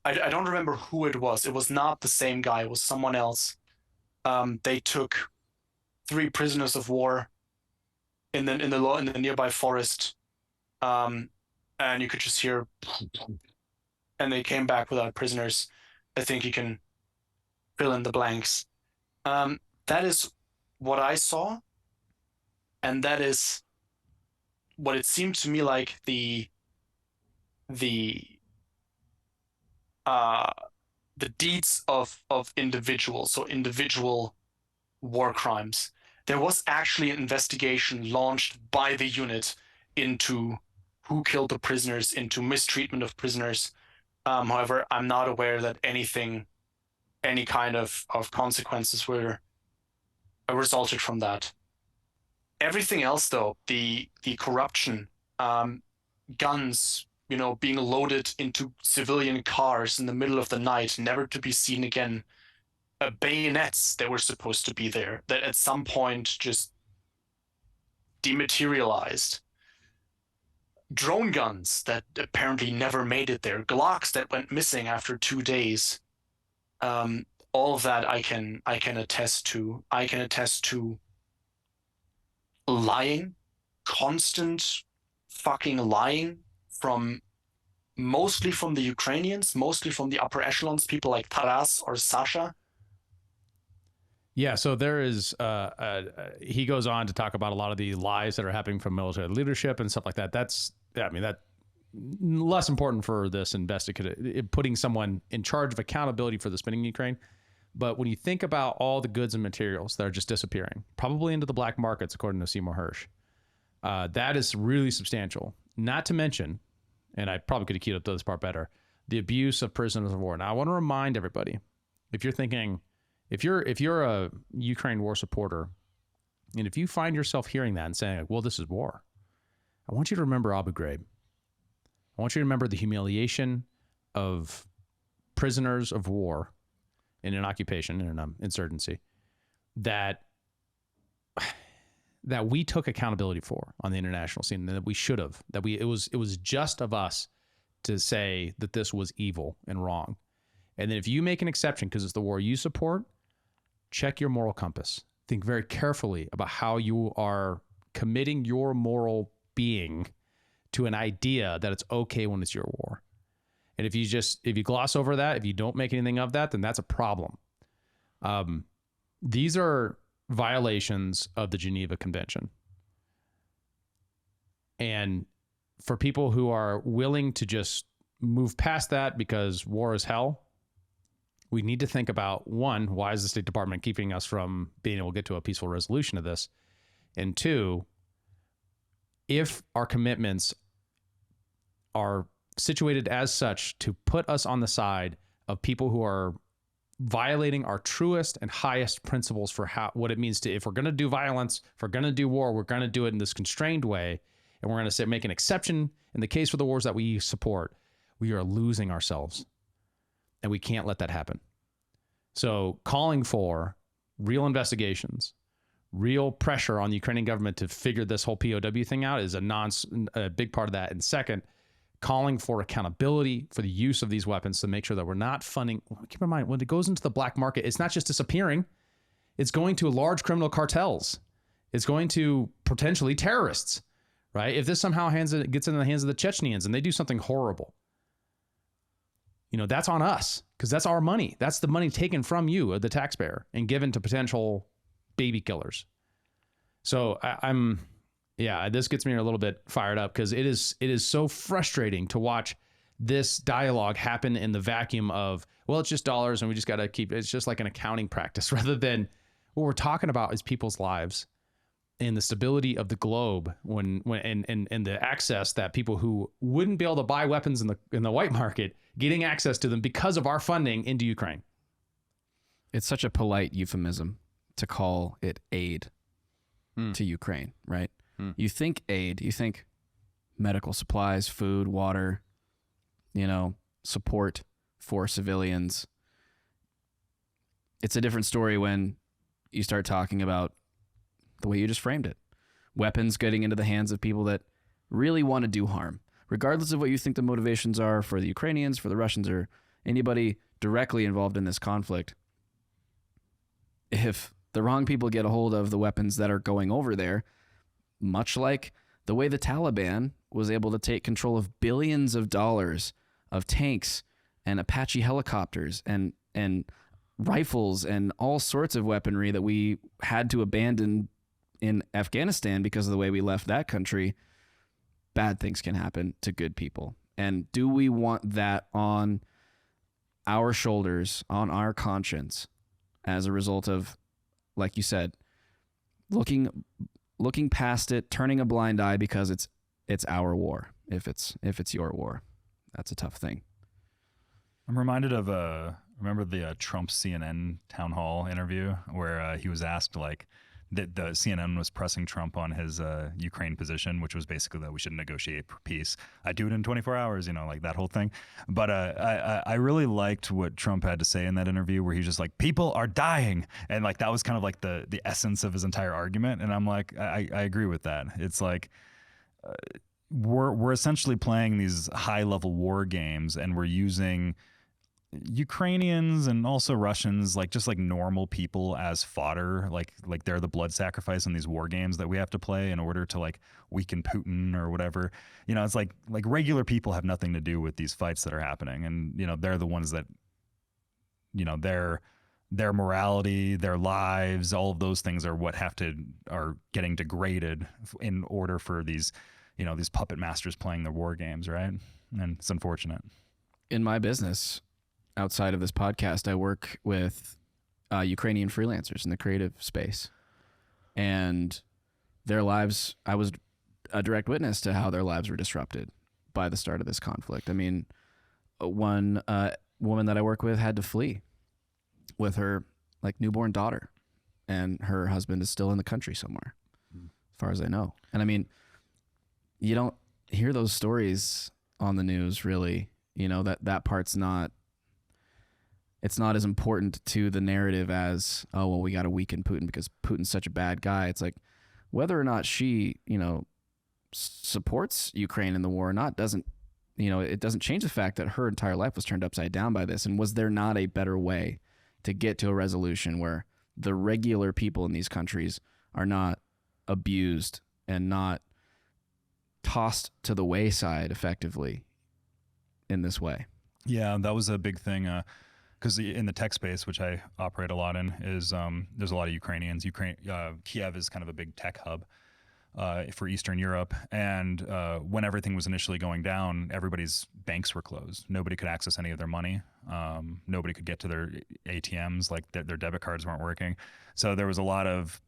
I don't remember who it was. It was not the same guy. It was someone else. They took 3 prisoners of war in the nearby forest, and you could just hear, and they came back without prisoners. I think you can fill in the blanks. That is what I saw, and that is what it seemed to me like the deeds of individuals, so individual war crimes. There was actually an investigation launched by the unit into who killed the prisoners, into mistreatment of prisoners. However, I'm not aware that any kind of consequences were resulted from that. Everything else, though, the corruption, guns, being loaded into civilian cars in the middle of the night, never to be seen again. Bayonets that were supposed to be there, that at some point just dematerialized. Drone guns that apparently never made it there. Glocks that went missing after 2 days. All of that I can attest to. I can attest to lying, constant fucking lying, mostly from the Ukrainians, mostly from the upper echelons, people like Taras or Sasha. Yeah, so there is, he goes on to talk about a lot of the lies that are happening from military leadership and stuff like that. That's less important for this investigative, putting someone in charge of accountability for the spending in Ukraine. But when you think about all the goods and materials that are just disappearing, probably into the black markets, according to Seymour Hersh, that is really substantial. Not to mention, and I probably could have keyed up to this part better, the abuse of prisoners of war. Now, I want to remind everybody, if you're thinking, if you're a Ukraine war supporter, and if you find yourself hearing that and saying, well, this is war, I want you to remember Abu Ghraib. I want you to remember the humiliation of prisoners of war in an occupation, in an insurgency, that we took accountability for on the international scene, and that we should have. It was just of us to say that this was evil and wrong. And then if you make an exception because it's the war you support, check your moral compass. Think very carefully about how you are committing your moral being to an idea that it's okay when it's your war. And if you gloss over that, if you don't make anything of that, then that's a problem. These are violations of the Geneva Convention. And for people who are willing to just move past that because war is hell, we need to think about, one, why is the State Department keeping us from being able to get to a peaceful resolution of this? And two, if our commitments are situated as such to put us on the side of people who are violating our truest and highest principles for what it means to, if we're going to do violence, if we're going to do war, we're going to do it in this constrained way, and we're going to make an exception in the case for the wars that we support, we are losing ourselves. And we can't let that happen. So calling for real investigations, real pressure on the Ukrainian government to figure this whole POW thing out is a big part of that. And second, calling for accountability for the use of these weapons to make sure that we're not funding. Keep in mind, when it goes into the black market, it's not just disappearing. It's going to large criminal cartels. It's going to potentially terrorists, right? If this somehow gets into the hands of the Chechens and they do something horrible, that's on us, because that's our money. That's the money taken from you, the taxpayer, and given to potential baby killers. So this gets me a little bit fired up, because it is so frustrating to watch this dialogue happen in the vacuum of, well, it's just dollars and we just got to keep, it's just like an accounting practice, rather than what we're talking about is people's lives and the stability of the globe and the access that people who wouldn't be able to buy weapons in the white market, getting access to them because of our funding into Ukraine. it's such a polite euphemism to call it aid to Ukraine, right? You think aid, you think medical supplies, food, water, support for civilians. It's a different story when you start talking about the way you just framed it. Weapons getting into the hands of people that really want to do harm. Regardless of what you think the motivations are for the Ukrainians, for the Russians, or anybody directly involved in this conflict, if the wrong people get a hold of the weapons that are going over there, much like the way the Taliban was able to take control of billions of dollars of tanks and Apache helicopters and rifles and all sorts of weaponry that we had to abandon in Afghanistan because of the way we left that country, bad things can happen to good people. And do we want that on our shoulders, on our conscience, as a result of, like you said, looking past it, turning a blind eye because it's our war. If it's your war, that's a tough thing. I'm reminded of remember the Trump CNN town hall interview where he was asked like that the CNN was pressing Trump on his Ukraine position, which was basically that we should negotiate for peace. I do it in 24 hours, like that whole thing. But I really liked what Trump had to say in that interview, where he's just like, people are dying, and like that was kind of like the essence of his entire argument. And I'm like, I agree with that. It's like we're essentially playing these high level war games, and we're using Ukrainians and also Russians, like just like normal people as fodder, like they're the blood sacrifice in these war games that we have to play in order to like weaken Putin or whatever. It's like regular people have nothing to do with these fights that are happening, and they're the ones that their morality, their lives, all of those things are what are getting degraded in order for these these puppet masters playing their war games, right? And it's unfortunate. In my business, outside of this podcast, I work with Ukrainian freelancers in the creative space, and their lives, I was a direct witness to how their lives were disrupted by the start of this conflict. I mean, one woman that I work with had to flee with her newborn daughter, and her husband is still in the country somewhere, as far as I know. And I mean, you don't hear those stories on the news, really. That part's not, it's not as important to the narrative as, oh, well, we got to weaken Putin because Putin's such a bad guy. It's like, whether or not she, supports Ukraine in the war or not doesn't, it doesn't change the fact that her entire life was turned upside down by this. And was there not a better way to get to a resolution where the regular people in these countries are not abused and not tossed to the wayside effectively in this way? Yeah, that was a big thing. Because in the tech space, which I operate a lot in, is there's a lot of Ukrainians. Kiev is kind of a big tech hub for Eastern Europe. And when everything was initially going down, everybody's banks were closed. Nobody could access any of their money. Nobody could get to their ATMs, like their debit cards weren't working. So there was a lot of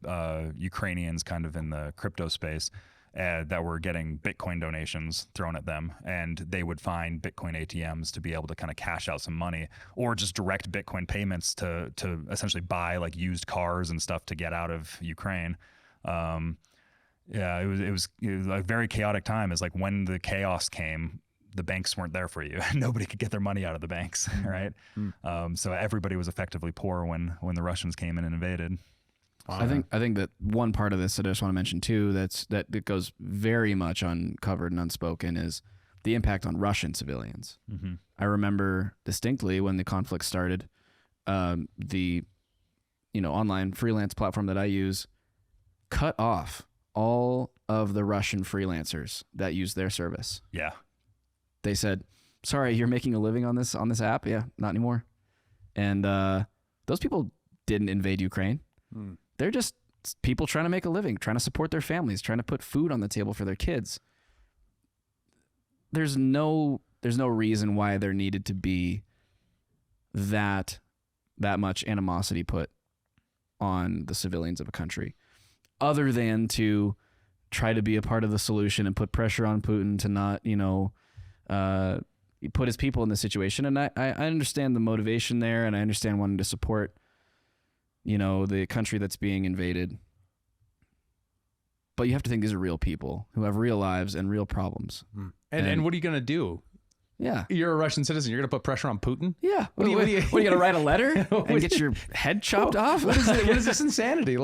Ukrainians kind of in the crypto space that were getting Bitcoin donations thrown at them, and they would find Bitcoin ATMs to be able to kind of cash out some money, or just direct Bitcoin payments to essentially buy like used cars and stuff to get out of Ukraine. It was a very chaotic time. It's like when the chaos came, the banks weren't there for you. Nobody could get their money out of the banks, right? So everybody was effectively poor when the Russians came in and invaded. I think that one part of this that I just want to mention too, that goes very much uncovered and unspoken, is the impact on Russian civilians. Mm-hmm. I remember distinctly when the conflict started, the online freelance platform that I use cut off all of the Russian freelancers that use their service. Yeah, they said, "Sorry, you're making a living on this app? Yeah, not anymore." And those people didn't invade Ukraine. They're just people trying to make a living, trying to support their families, trying to put food on the table for their kids. There's no reason why there needed to be that much animosity put on the civilians of a country, other than to try to be a part of the solution and put pressure on Putin to not, put his people in this situation. And I understand the motivation there, and I understand wanting to support the country that's being invaded. But you have to think these are real people who have real lives and real problems. And what are you going to do? Yeah. You're a Russian citizen. You're going to put pressure on Putin? Yeah. What are you going to write a letter and get your head chopped off? What is this insanity?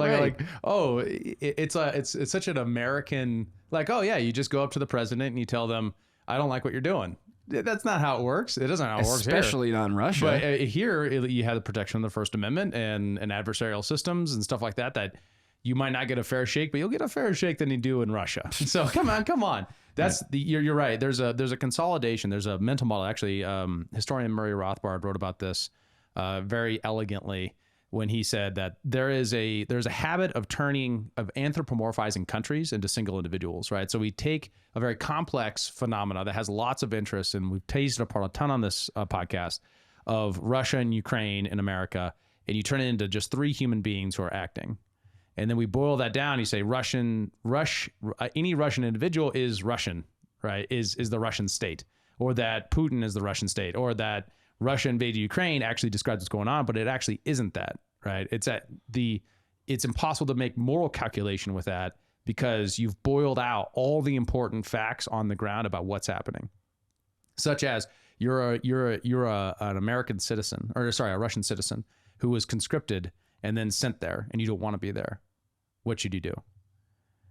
It's such an American, you just go up to the president and you tell them, I don't like what you're doing. That's not how it works. It doesn't know how it works here. Especially not in Russia. But here, you have the protection of the First Amendment and adversarial systems and stuff like that you might not get a fair shake, but you'll get a fairer shake than you do in Russia. So come on. That's you're right. There's a consolidation. There's a mental model. Actually, historian Murray Rothbard wrote about this very elegantly when he said that there's a habit of anthropomorphizing countries into single individuals, right? So we take a very complex phenomena that has lots of interests, and we've teased it apart a ton on this podcast of Russia and Ukraine and America, and you turn it into just three human beings who are acting. And then we boil that down. You say any Russian individual is Russian, right? Is the Russian state, or that Putin is the Russian state, or that Russia invaded Ukraine actually describes what's going on, but it actually isn't that, right? It's impossible to make moral calculation with that because you've boiled out all the important facts on the ground about what's happening, such as you're an American citizen, a Russian citizen who was conscripted and then sent there, and you don't want to be there. What should you do?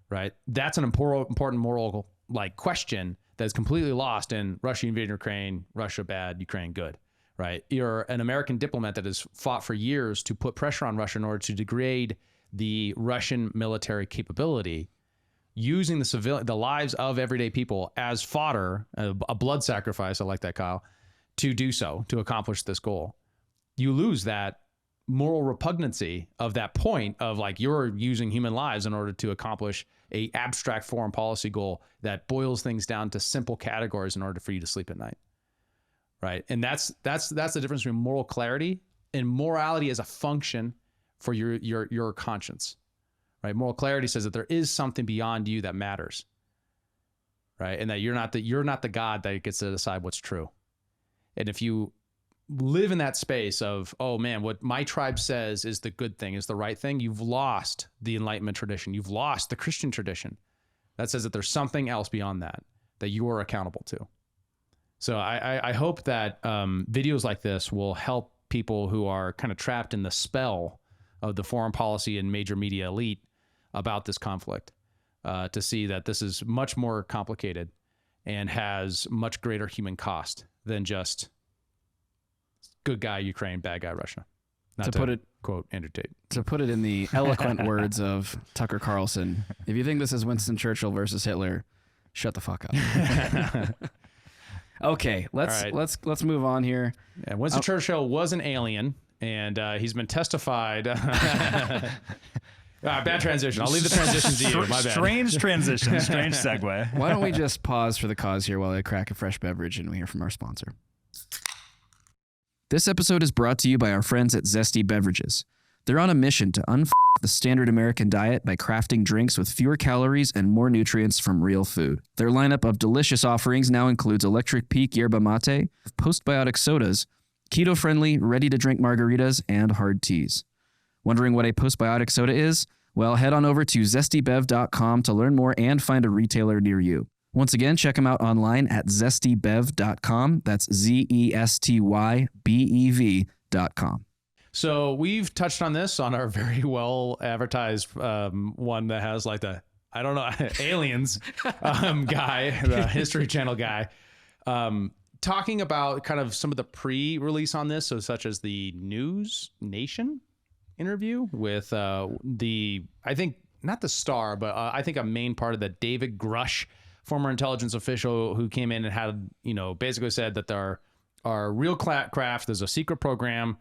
Right? That's an important moral question that is completely lost in Russia invaded Ukraine, Russia bad, Ukraine good. Right? You're an American diplomat that has fought for years to put pressure on Russia in order to degrade the Russian military capability, using the lives of everyday people as fodder, a blood sacrifice. I like that, Kyle, to do so, to accomplish this goal. You lose that moral repugnancy of that point of you're using human lives in order to accomplish a abstract foreign policy goal that boils things down to simple categories in order for you to sleep at night. Right. And that's the difference between moral clarity and morality as a function for your conscience. Right. Moral clarity says that there is something beyond you that matters. Right. And that you're not the God that gets to decide what's true. And if you live in that space of, oh man, what my tribe says is the good thing, is the right thing, you've lost the Enlightenment tradition. You've lost the Christian tradition that says that there's something else beyond that you are accountable to. So I hope that videos like this will help people who are kind of trapped in the spell of the foreign policy and major media elite about this conflict, to see that this is much more complicated and has much greater human cost than just good guy Ukraine, bad guy Russia. Not to put it, quote, Andrew Tate. To put it in the eloquent words of Tucker Carlson, if you think this is Winston Churchill versus Hitler, shut the fuck up. Okay, let's move on here. Yeah, Winston Churchill was an alien, and he's been testified. Bad transition. I'll leave the transition to you. My bad. Strange transition. Strange segue. Why don't we just pause for the cause here while I crack a fresh beverage and we hear from our sponsor. This episode is brought to you by our friends at Zesty Beverages. They're on a mission to unf*** the standard American diet by crafting drinks with fewer calories and more nutrients from real food. Their lineup of delicious offerings now includes Electric Peak Yerba Mate, postbiotic sodas, keto-friendly, ready-to-drink margaritas, and hard teas. Wondering what a postbiotic soda is? Well, head on over to zestybev.com to learn more and find a retailer near you. Once again, check them out online at zestybev.com. That's ZESTYBEV.com. So we've touched on this on our very well advertised one that has aliens guy, the History Channel guy, talking about kind of some of the pre-release on this. So such as the News Nation interview with I think not the star, but I think a main part of that, David Grush, former intelligence official who came in and had, basically said that there are real craft. There's a secret program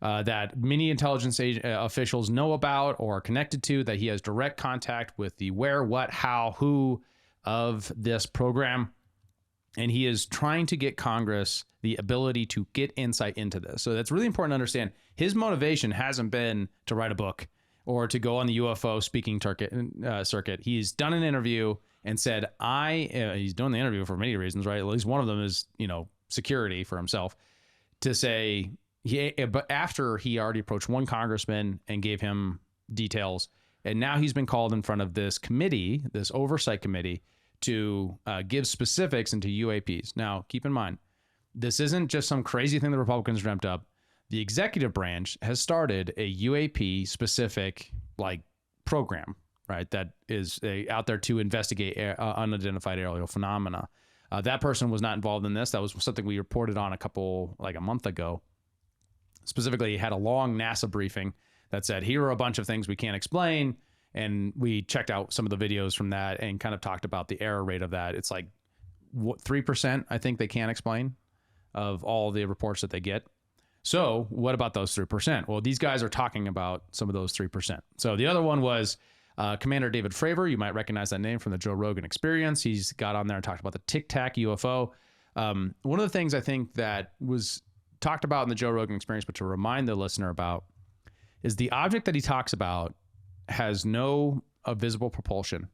that many intelligence officials know about or are connected to, that he has direct contact with the where, what, how, who of this program. And he is trying to get Congress the ability to get insight into this. So that's really important to understand. His motivation hasn't been to write a book or to go on the UFO speaking circuit. He's done an interview and said, he's doing the interview for many reasons, right? At least one of them is, security for himself, to say, But after he already approached one congressman and gave him details, and now he's been called in front of this committee, this oversight committee, to give specifics into UAPs. Now, keep in mind, this isn't just some crazy thing the Republicans dreamt up. The executive branch has started a UAP specific program, right? That is out there to investigate unidentified aerial phenomena. That person was not involved in this. That was something we reported on a month ago. Specifically, he had a long NASA briefing that said, here are a bunch of things we can't explain. And we checked out some of the videos from that and kind of talked about the error rate of that. It's 3%, I think, they can't explain of all the reports that they get. So what about those 3%? Well, these guys are talking about some of those 3%. So the other one was Commander David Fravor. You might recognize that name from the Joe Rogan Experience. He's got on there and talked about the Tic Tac UFO. One of the things I think that was talked about in the Joe Rogan Experience, but to remind the listener about, is the object that he talks about has no visible propulsion,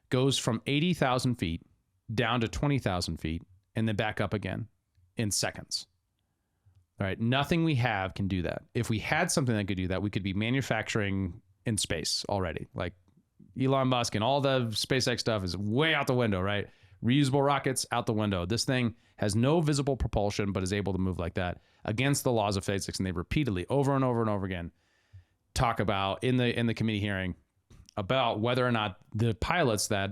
goes from 80,000 feet down to 20,000 feet, and then back up again in seconds. All right, nothing we have can do that. If we had something that could do that, we could be manufacturing in space already. Like Elon Musk and all the SpaceX stuff is way out the window, right? Reusable rockets out the window. This thing has no visible propulsion, but is able to move like that against the laws of physics. And they repeatedly, over and over and over again, talk about in the committee hearing about whether or not the pilots that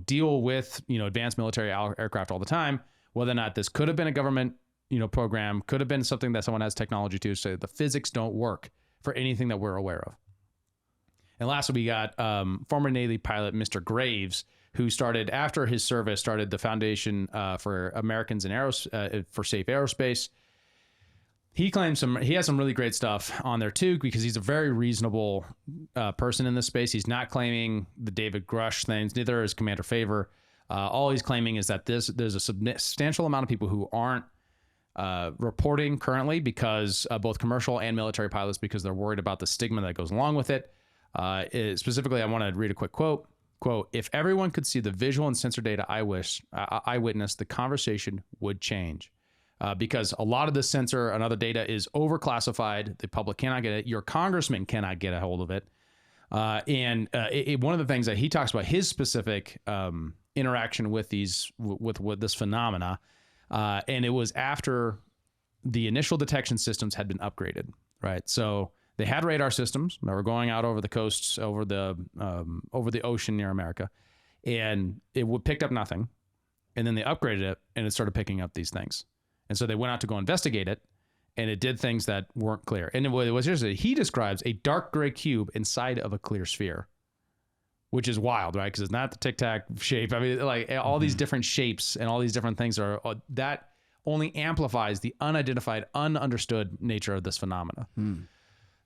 deal with advanced military aircraft all the time, whether or not this could have been a government program, could have been something that someone has technology to say the physics don't work for anything that we're aware of. And lastly, we got former Navy pilot Mr. Graves, who started after his service, started the Foundation for Americans for Safe Aerospace. He claims he has some really great stuff on there too, because he's a very reasonable person in this space. He's not claiming the David Grush things, neither is Commander Fravor. All he's claiming is that there's a substantial amount of people who aren't reporting currently, because both commercial and military pilots, because they're worried about the stigma that goes along with it. Specifically, I want to read a quick quote. Quote, if everyone could see the visual and sensor data I witnessed, the conversation would change. Because a lot of the sensor and other data is overclassified. The public cannot get it. Your congressman cannot get a hold of it. And one of the things that he talks about, his specific interaction with with this phenomena, and it was after the initial detection systems had been upgraded, right? So they had radar systems that were going out over the coasts, over the ocean near America, and it picked up nothing. And then they upgraded it, and it started picking up these things. And so they went out to go investigate it, and it did things that weren't clear. And what it was, he describes a dark gray cube inside of a clear sphere, which is wild, right? Because it's not the Tic Tac shape. I mean, all these different shapes and all these different things that only amplifies the unidentified, ununderstood nature of this phenomena.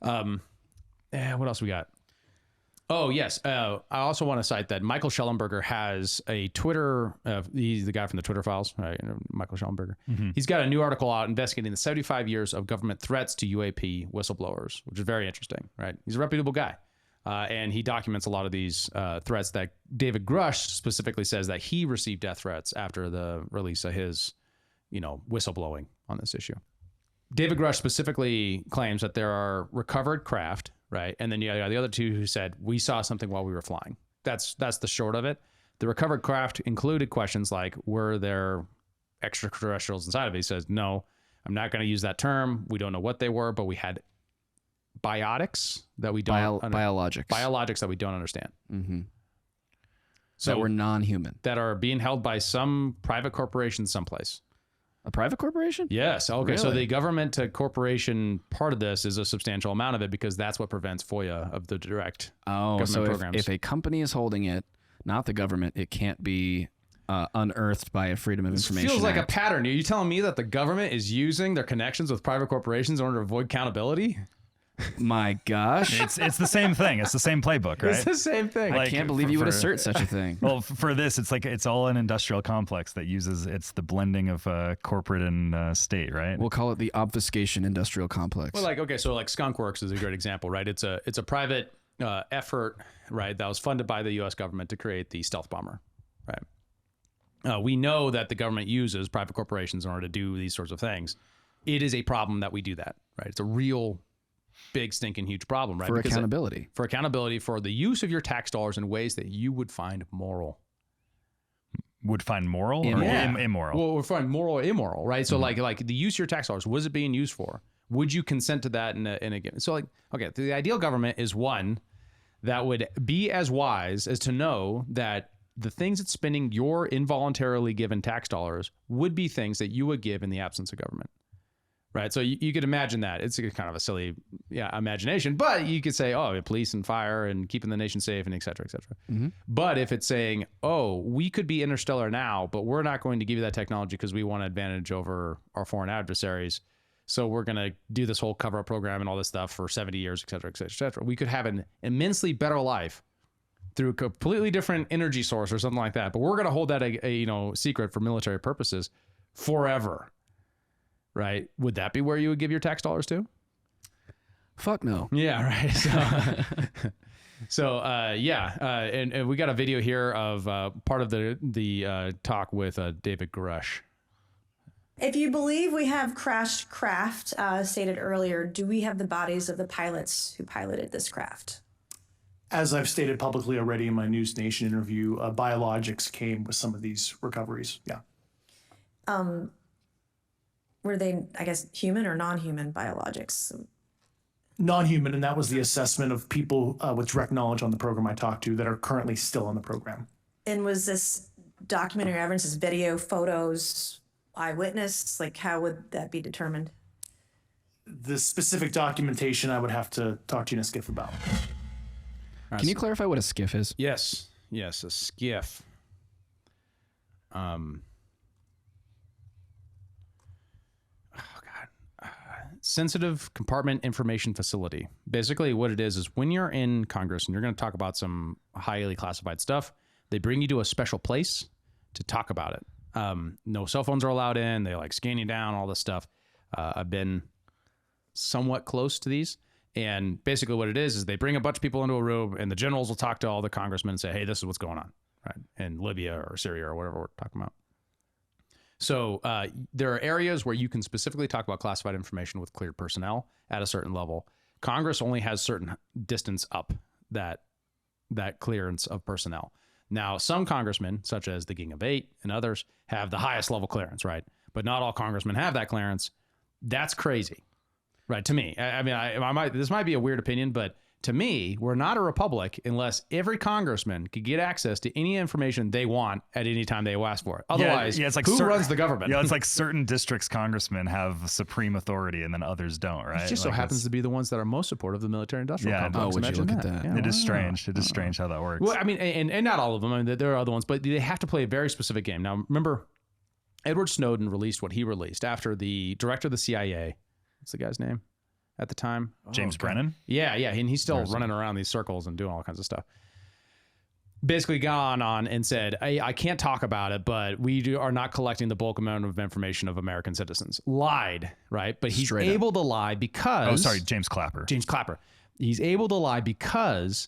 What else we got? Oh, yes. I also want to cite that Michael Schellenberger has a Twitter. He's the guy from the Twitter files, right? Michael Schellenberger. Mm-hmm. He's got a new article out investigating the 75 years of government threats to UAP whistleblowers, which is very interesting, right? He's a reputable guy. And he documents a lot of these threats that David Grush specifically says that he received death threats after the release of his, whistleblowing on this issue. David Grush specifically claims that there are recovered craft, right? And then you got the other two who said, we saw something while we were flying. That's the short of it. The recovered craft included questions like, were there extraterrestrials inside of it? He says, no, I'm not going to use that term. We don't know what they were, but we had biotics that we don't biologics that we don't understand. Mm-hmm. So that were non-human, that are being held by some private corporation someplace. A private corporation? Yes. Okay. Really? So the government to corporation part of this is a substantial amount of it, because that's what prevents FOIA of the direct government programs. If a company is holding it, not the government, it can't be unearthed by a Freedom of Information Feels like Act. a pattern. Are you telling me that the government is using their connections with private corporations in order to avoid accountability? My gosh. It's the same thing. It's the same playbook, right? It's the same thing. I can't believe you would assert such a thing. Well, for this, it's all an industrial complex that it's the blending of corporate and state, right? We'll call it the obfuscation industrial complex. Well, so Skunk Works is a great example, right? It's a private effort, right, that was funded by the U.S. government to create the stealth bomber, right? We know that the government uses private corporations in order to do these sorts of things. it is a problem that we do that, right? It's a real big, stinking, huge problem, right? For Because accountability. For accountability for the use of your tax dollars in ways that you would find moral. Would find moral or immoral? Well, we find moral or immoral, right? So like the use of your tax dollars, what is it being used for? Would you consent to that in a given? So like, okay, the ideal government is one that would be as wise as to know that the things it's spending your involuntarily given tax dollars would be things that you would give in the absence of government. Right. So you could imagine that. It's kind of a silly imagination, but you could say, oh, police and fire and keeping the nation safe and et cetera, et cetera. Mm-hmm. But if it's saying, oh, we could be interstellar now, but we're not going to give you that technology because we want an advantage over our foreign adversaries. So we're going to do this whole cover-up program and all this stuff for 70 years, et cetera, et cetera, et cetera. We could have an immensely better life through a completely different energy source or something like that. But we're going to hold that a secret for military purposes forever. Right? Would that be where you would give your tax dollars to? Fuck no. Yeah, right. And we got a video here of part of the talk with David Grush. If you believe we have crashed craft, stated earlier, do we have the bodies of the pilots who piloted this craft? As I've stated publicly already in my News Nation interview, biologics came with some of these recoveries. Yeah. Were they, I guess, human or non-human biologics? Non-human, and that was the assessment of people with direct knowledge on the program I talked to that are currently still on the program. And was this documentary evidence, this video, photos, eyewitness? Like, how would that be determined? The specific documentation I would have to talk to you in a skiff about. Can you clarify what a skiff is? Yes, a skiff. Sensitive Compartment Information Facility. Basically what it is when you're in Congress and you're going to talk about some highly classified stuff, they bring you to a special place to talk about it. No cell phones are allowed in. They like scan you down, all this stuff. I've been somewhat close to these. And basically what it is they bring a bunch of people into a room and the generals will talk to all the congressmen and say, hey, this is what's going on, right? In Libya or Syria or whatever we're talking about. So there are areas where you can specifically talk about classified information with cleared personnel at a certain level. Congress only has certain distance up that clearance of personnel. Now, some congressmen, such as the Gang of Eight and others, have the highest level clearance, right? But not all congressmen have that clearance. That's crazy, right? To me, I mean, this might be a weird opinion, but to me, we're not a republic unless every congressman could get access to any information they want at any time they ask for it. Otherwise, it's like who runs the government? Yeah, it's like certain districts congressmen have supreme authority and then others don't, right? It just so happens to be the ones that are most supportive of the military-industrial complex. Would you look at that? Yeah, it is strange. It is strange how that works. Well, I mean, and not all of them. I mean, there are other ones, but they have to play a very specific game. Now, remember, Edward Snowden released what he released after the director of the CIA, what's the guy's name at the time? James Brennan? Yeah, and he's still running around these circles and doing all kinds of stuff. Basically got on and said, I can't talk about it, but we are not collecting the bulk amount of information of American citizens. Lied, right? But he's able to lie because... Oh, sorry, James Clapper. He's able to lie because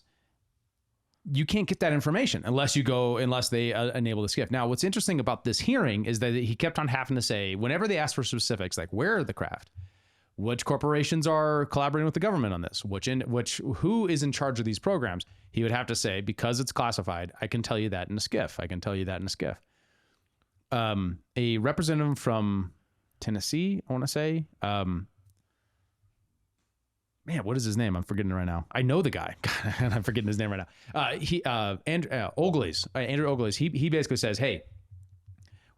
you can't get that information unless they enable the skiff. Now, what's interesting about this hearing is that he kept on having to say, whenever they asked for specifics, like where are the craft? Which corporations are collaborating with the government on this? Who is in charge of these programs? He would have to say, because it's classified, I can tell you that in a skiff. A representative from Tennessee, I want to say. Man, what is his name? I'm forgetting it right now. I know the guy, and I'm forgetting his name right now. Andrew Ogles. He basically says, hey,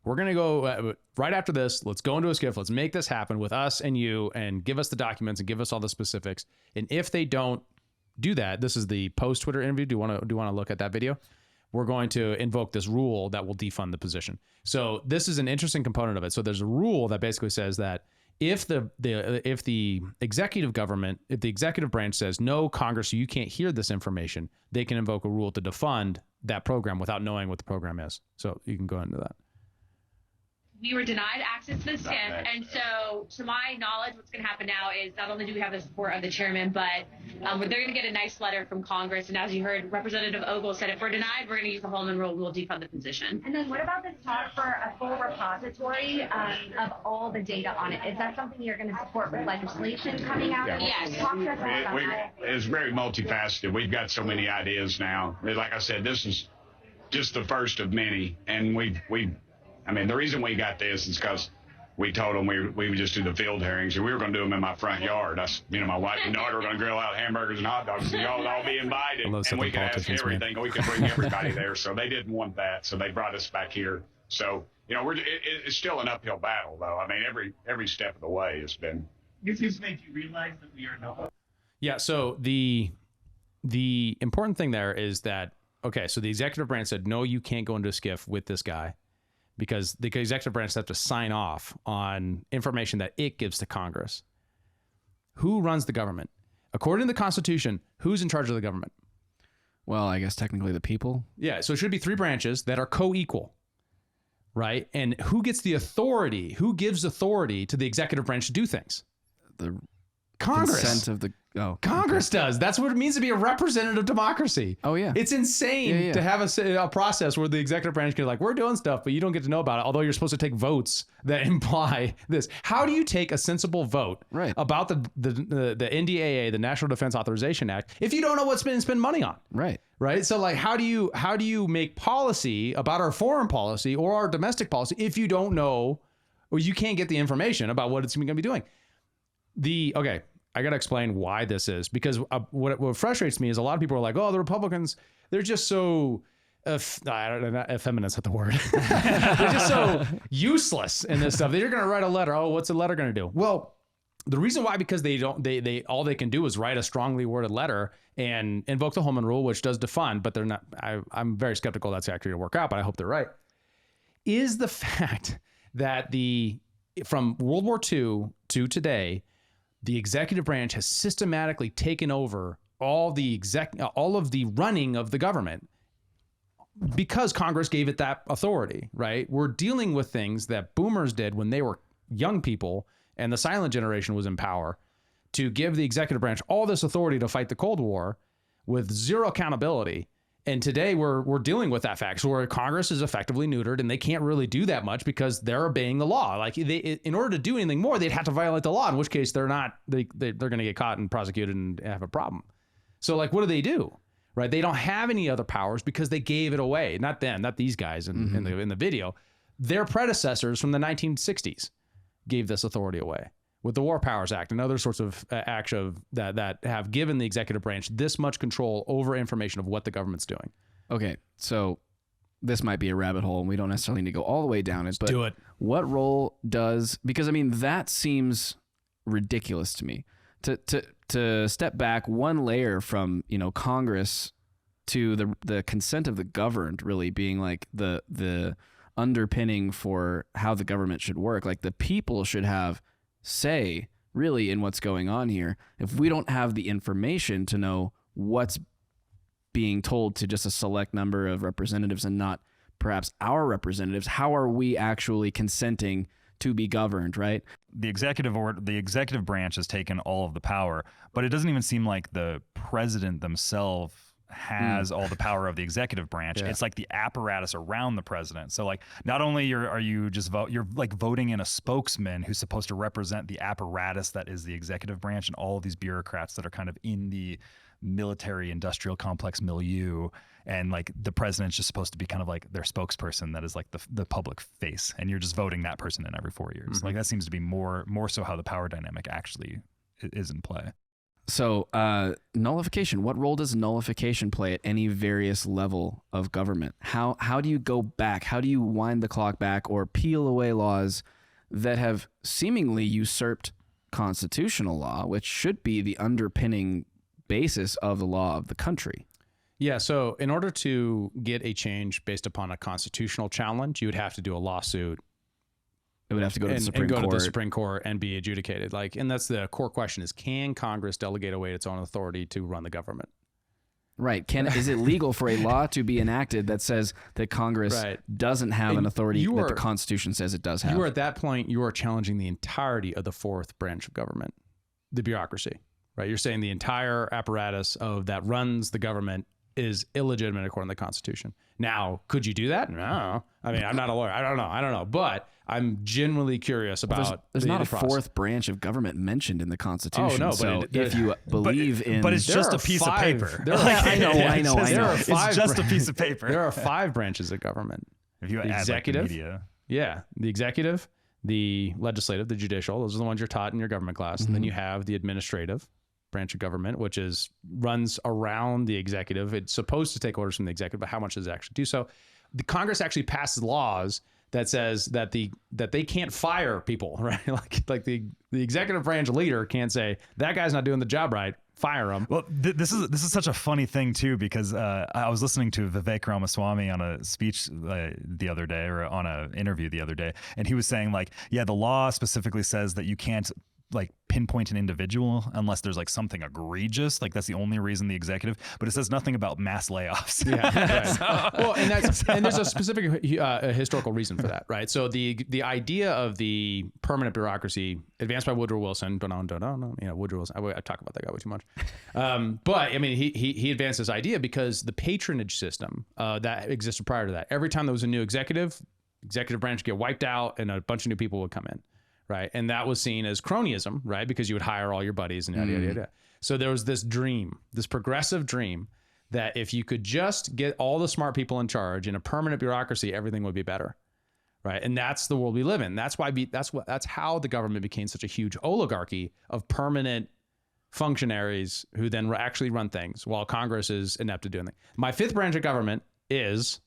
we're going to go right after this. Let's go into a skiff. Let's make this happen with us and you and give us the documents and give us all the specifics. And if they don't do that, this is the post-Twitter interview. Do you want to look at that video? We're going to invoke this rule that will defund the position. So this is an interesting component of it. So there's a rule that basically says that if the executive branch says, no, Congress, you can't hear this information, they can invoke a rule to defund that program without knowing what the program is. So you can go into that. we were denied access to the SCIF, and so to my knowledge, what's going to happen now is not only do we have the support of the chairman, but they're going to get a nice letter from Congress. And as you heard, Representative Ogle said, if we're denied, we're going to use the Holman Rule. We'll defund the position. And then what about this talk for a full repository of all the data on it? Is that something you're going to support with legislation coming out? Yeah. Yes. Talk to us about that. It's very multifaceted. We've got so many ideas now. Like I said, this is just the first of many, and I mean, the reason we got this is because we told them we would just do the field hearings, and we were going to do them in my front yard. My wife and daughter were going to grill out hamburgers and hot dogs, and y'all would all be invited, and we could ask everything. We could bring everybody there. So they didn't want that, so they brought us back here. So it's still an uphill battle, though. I mean, every step of the way has been. This has made you realize that we are not. Yeah. So the important thing there is that, okay, so the executive branch said, no, you can't go into a SCIF with this guy, because the executive branch has to sign off on information that it gives to Congress. Who runs the government? According to the Constitution, who's in charge of the government? Well, I guess technically the people. Yeah, so it should be 3 branches that are co-equal, right? And who gets the authority? Who gives authority to the executive branch to do things? The Congress. consent of the Congress does. That's what it means to be a representative democracy. Oh, yeah. It's insane to have a process where the executive branch can we're doing stuff, but you don't get to know about it, although you're supposed to take votes that imply this. How do you take a sensible vote about the NDAA, the National Defense Authorization Act, if you don't know what to spend money on? Right. So how do you make policy about our foreign policy or our domestic policy if you don't know, or you can't get the information about what it's going to be doing? I got to explain why this is, because what frustrates me is a lot of people are like, oh, the Republicans, they're just so, effeminate's not the word. They're just so useless in this stuff. They're going to write a letter. Oh, what's a letter going to do? Well, the reason why, because all they can do is write a strongly worded letter and invoke the Holman Rule, which does defund, but they're not, I'm very skeptical that's actually going to work out, but I hope they're right, is the fact that from World War II to today, the executive branch has systematically taken over all of the running of the government because Congress gave it that authority, right? We're dealing with things that boomers did when they were young people and the silent generation was in power, to give the executive branch all this authority to fight the Cold War with zero accountability. And today we're dealing with that fact, so where Congress is effectively neutered and they can't really do that much because they're obeying the law. Like in order to do anything more, they'd have to violate the law, in which case they're going to get caught and prosecuted and have a problem. So what do? Right? They don't have any other powers because they gave it away. Not them, not these guys in the video. Their predecessors from the 1960s gave this authority away with the War Powers Act and other sorts of acts that have given the executive branch this much control over information of what the government's doing. Okay, so this might be a rabbit hole, and we don't necessarily need to go all the way down it. But do it. What role does, because I mean that seems ridiculous to me, to step back one layer from Congress to the consent of the governed really being like the underpinning for how the government should work. Like the people should have say really in what's going on here. If we don't have the information to know what's being told to just a select number of representatives and not perhaps our representatives, how are we actually consenting to be governed, right? The executive branch has taken all of the power, but it doesn't even seem like the president themselves has all the power of the executive branch. It's like the apparatus around the president. So not only are you just you're voting in a spokesman who's supposed to represent the apparatus that is the executive branch and all of these bureaucrats that are kind of in the military industrial complex milieu, and the president's just supposed to be kind of like their spokesperson that is the public face, and you're just voting that person in every 4 years. That seems to be more so how the power dynamic actually is in play. So nullification, what role does nullification play at any various level of government? How do you go back? How do you wind the clock back or peel away laws that have seemingly usurped constitutional law, which should be the underpinning basis of the law of the country? Yeah, so in order to get a change based upon a constitutional challenge, you would have to do a lawsuit. It would have to go to the Supreme Court. To the Supreme Court and be adjudicated. And that's the core question is, can Congress delegate away its own authority to run the government? Right. Is it legal for a law to be enacted that says that Congress doesn't have an authority that the Constitution says it does have? You are at that point, you are challenging the entirety of the fourth branch of government, the bureaucracy, right? You're saying the entire apparatus that runs the government is illegitimate according to the Constitution. Now, could you do that? No. I mean, I'm not a lawyer. I don't know. But I'm genuinely curious about. There's not a fourth branch of government mentioned in the Constitution. Oh no, so if you believe in, but it's just a piece of paper. I know. It's just a piece of paper. There are 5 branches of government. If you the add executive, like the media. Yeah, the executive, the legislative, the judicial. Those are the ones you're taught in your government class. And then you have the administrative branch of government, which runs around the executive. It's supposed to take orders from the executive, but how much does it actually do? So the Congress actually passes laws that says that they can't fire people, right? like the executive branch leader can't say that guy's not doing the job right, fire him. Well, this is such a funny thing too, because I was listening to Vivek Ramaswamy on a speech the other day, or on an interview the other day, and he was saying like, yeah, the law specifically says that you can't like pinpoint an individual unless there's like something egregious, like that's the only reason the executive, but it says nothing about mass layoffs. Well, and there's a specific historical reason for that, right? So the idea of the permanent bureaucracy advanced by Woodrow Wilson, Woodrow Wilson, I talk about that guy way too much. But I mean, he advanced this idea because the patronage system that existed prior to that, every time there was a new executive branch would get wiped out and a bunch of new people would come in. Right. And that was seen as cronyism, right? Because you would hire all your buddies and yada, yada. So there was this dream, this progressive dream that if you could just get all the smart people in charge in a permanent bureaucracy, everything would be better. Right. And that's the world we live in. That's why that's how the government became such a huge oligarchy of permanent functionaries who then actually run things while Congress is inept at doing things. My 5th branch of government is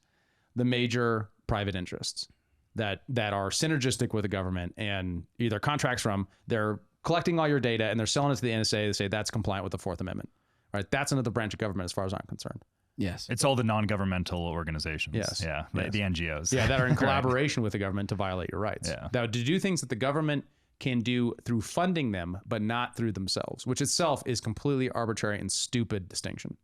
the major private interests that are synergistic with the government and either contracts from, they're collecting all your data and they're selling it to the NSA. They say that's compliant with the 4th Amendment. All right, that's another branch of government as far as I'm concerned. Yes. It's all the non-governmental organizations. Yes. Yeah. Yes. The NGOs. Yeah, that are in collaboration with the government to violate your rights. Yeah. That to do things that the government can do through funding them, but not through themselves, which itself is completely arbitrary and stupid distinction.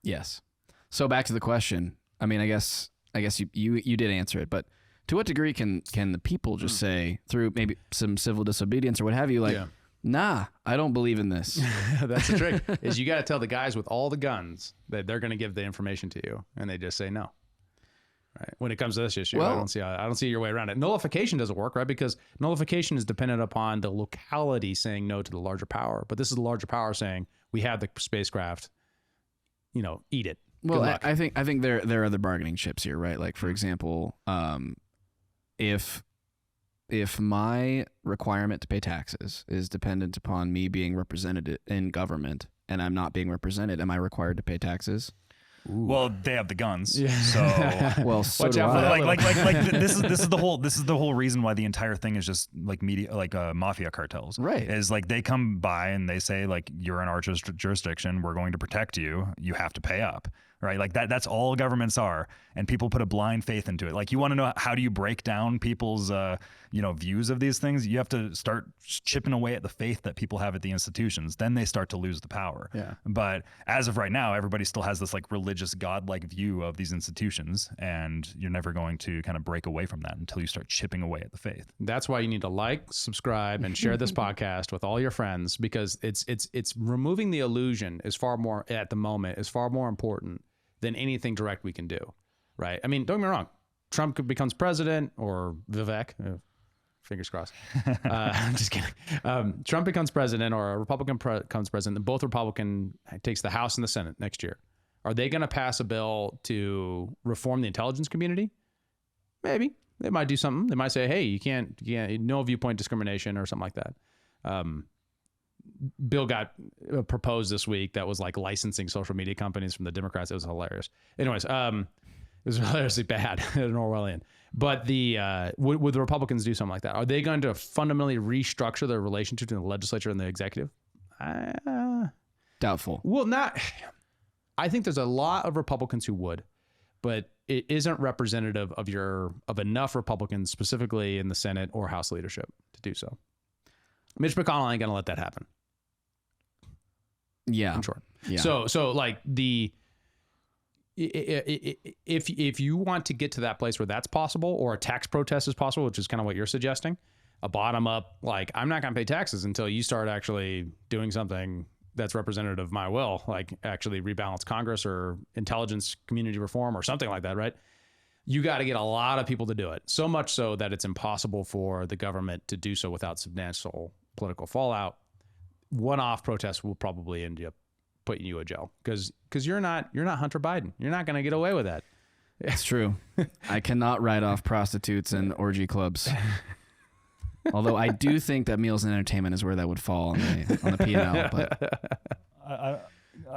Yes. So back to the question. I mean, I guess you did answer it, but to what degree can the people just say, through maybe some civil disobedience or what have you, like, nah, I don't believe in this. That's the trick, is you got to tell the guys with all the guns that they're going to give the information to you, and they just say no. Right. When it comes to this issue, I don't see your way around it. Nullification doesn't work, right? Because nullification is dependent upon the locality saying no to the larger power. But this is the larger power saying, we have the spacecraft, eat it. Well, I think there are other bargaining chips here, right? Like, for example, if my requirement to pay taxes is dependent upon me being represented in government and I'm not being represented, am I required to pay taxes? Ooh. Well, they have the guns, so so do I. Like this is the whole reason why the entire thing is just like media, like mafia cartels, right? Is like they come by and they say like, you're in our jurisdiction, we're going to protect you, you have to pay up, right? Like that's all governments are, and people put a blind faith into it. Like, you want to know how do you break down people's views of these things? You have to start chipping away at the faith that people have at the institutions. Then they start to lose the power. Yeah. But as of right now, everybody still has this like religious godlike view of these institutions, and you're never going to kind of break away from that until you start chipping away at the faith. That's why you need to like, subscribe, and share this podcast with all your friends, because it's removing the illusion is far more important than anything direct we can do. Right. I mean, don't get me wrong. Trump becomes president, or Vivek, fingers crossed. I'm just kidding. Trump becomes president, or a Republican becomes president, and both Republican takes the House and the Senate next year. Are they going to pass a bill to reform the intelligence community? Maybe. They might do something. They might say, hey, you can't, no viewpoint discrimination or something like that. Bill got proposed this week that was like licensing social media companies from the Democrats. It was hilarious. Anyways, it was hilariously bad and Orwellian. But would the Republicans do something like that? Are they going to fundamentally restructure their relationship between the legislature and the executive? Doubtful. Well, I think there's a lot of Republicans who would, but it isn't representative of enough Republicans, specifically in the Senate or House leadership, to do so. Mitch McConnell ain't going to let that happen. Yeah. In short. Yeah. So like if you want to get to that place where that's possible, or a tax protest is possible, which is kind of what you're suggesting, a bottom up, like, I'm not going to pay taxes until you start actually doing something that's representative of my will, like actually rebalance Congress or intelligence community reform or something like that, right? You got to get a lot of people to do it. So much so that it's impossible for the government to do so without substantial political fallout. One-off protests will probably end up putting you in jail because you're not Hunter Biden. You're not going to get away with that. It's true. I cannot write off prostitutes and orgy clubs. Although I do think that meals and entertainment is where that would fall on the P&L. But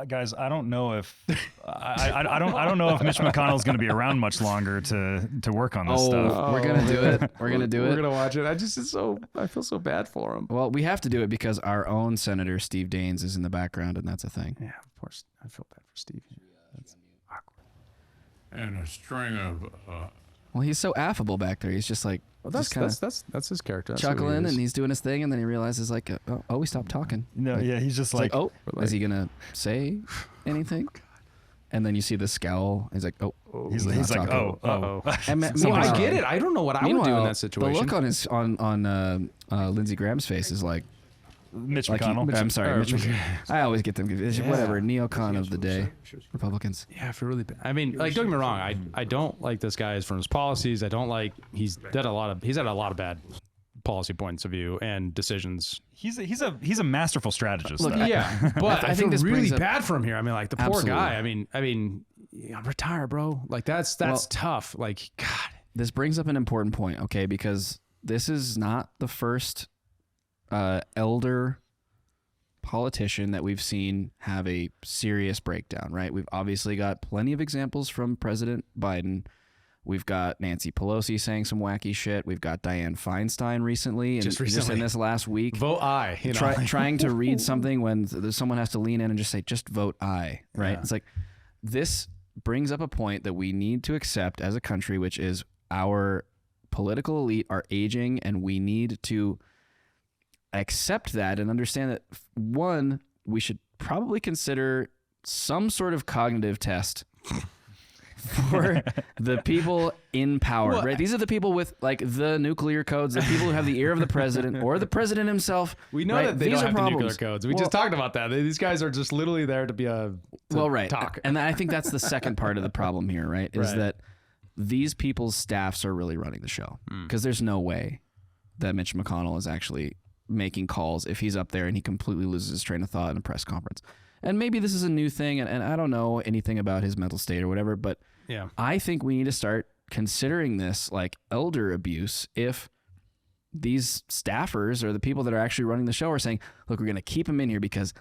guys, I don't know if I don't know if Mitch McConnell is going to be around much longer to work on this stuff. We're gonna do it. We're gonna do it. We're gonna watch it. I feel so bad for him. Well, we have to do it because our own Senator Steve Daines is in the background, and that's a thing. Yeah, of course. I feel bad for Steve. That's awkward. And a string of. Well, he's so affable back there. He's just like, that's his character. That's chuckling, and he's doing his thing, and then he realizes like, oh, he stopped talking. No, like, yeah, he's just like, oh, is he gonna say anything? And then you see the scowl. He's like, oh, he's like, oh. And I get it. I don't know what I would do in that situation. The look on his on Lindsey Graham's face is like, Mitch McConnell. I'm sorry, Mitch McConnell. I always get them confused. Whatever, neocon of the day, Republicans. Yeah, for really bad. I mean, like, don't get me wrong. I don't like this guy from his policies. I don't like he's had a lot of bad policy points of view and decisions. He's a masterful strategist. Look, yeah, but I think this really bad for him here. I mean, like the poor guy. I mean, retire, bro. Like that's tough. Like, God. This brings up an important point, okay? Because this is not the first elder politician that we've seen have a serious breakdown, right? We've obviously got plenty of examples from President Biden. We've got Nancy Pelosi saying some wacky shit. We've got Dianne Feinstein recently, and just in this last week, vote aye. Trying to read something when someone has to lean in and just say, just vote aye, right? Yeah. It's like, this brings up a point that we need to accept as a country, which is our political elite are aging, and we need to accept that and understand that, one, we should probably consider some sort of cognitive test for the people in power, right? These are the people with like the nuclear codes, the people who have the ear of the president or the president himself. We know that they don't have the nuclear codes. We just talked about that. These guys are just literally there to be talk. And I think that's the second part of the problem here, right? Is that these people's staffs are really running the show, because there's no way that Mitch McConnell is actually making calls if he's up there and he completely loses his train of thought in a press conference. And maybe this is a new thing, and I don't know anything about his mental state or whatever, but yeah, I think we need to start considering this like elder abuse if these staffers or the people that are actually running the show are saying, look, we're going to keep him in here because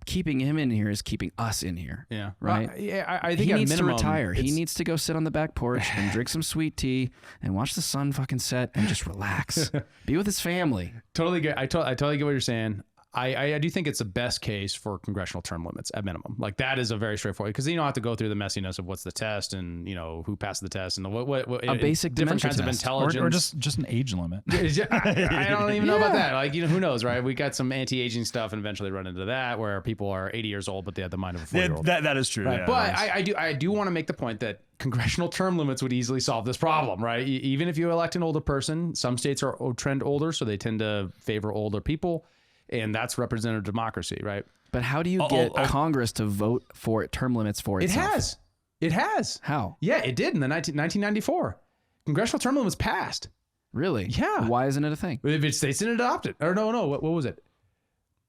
keeping him in here is keeping us in here. Yeah. Right? I think he needs to retire. He needs to go sit on the back porch and drink some sweet tea and watch the sun fucking set and just relax. Be with his family. Totally get. I totally get what you're saying. I do think it's the best case for congressional term limits at minimum. Like that is a very straightforward, because you don't have to go through the messiness of what's the test and who passed the test and the what a basic different kinds test. Of intelligence or just an age limit. I don't even know about that. Like who knows, right? We got some anti-aging stuff and eventually run into that where people are 80 years old but they have the mind of a 4-year-old. That is true. Right? Yeah, but I do want to make the point that congressional term limits would easily solve this problem, right? Even if you elect an older person, some states are trend older, so they tend to favor older people. And that's representative democracy, right? But how do you get Congress to vote for term limits for itself? It has. How? Yeah, it did in the 1994. Congressional term limits passed. Really? Yeah. Why isn't it a thing? If states didn't adopt it. Or no, what was it?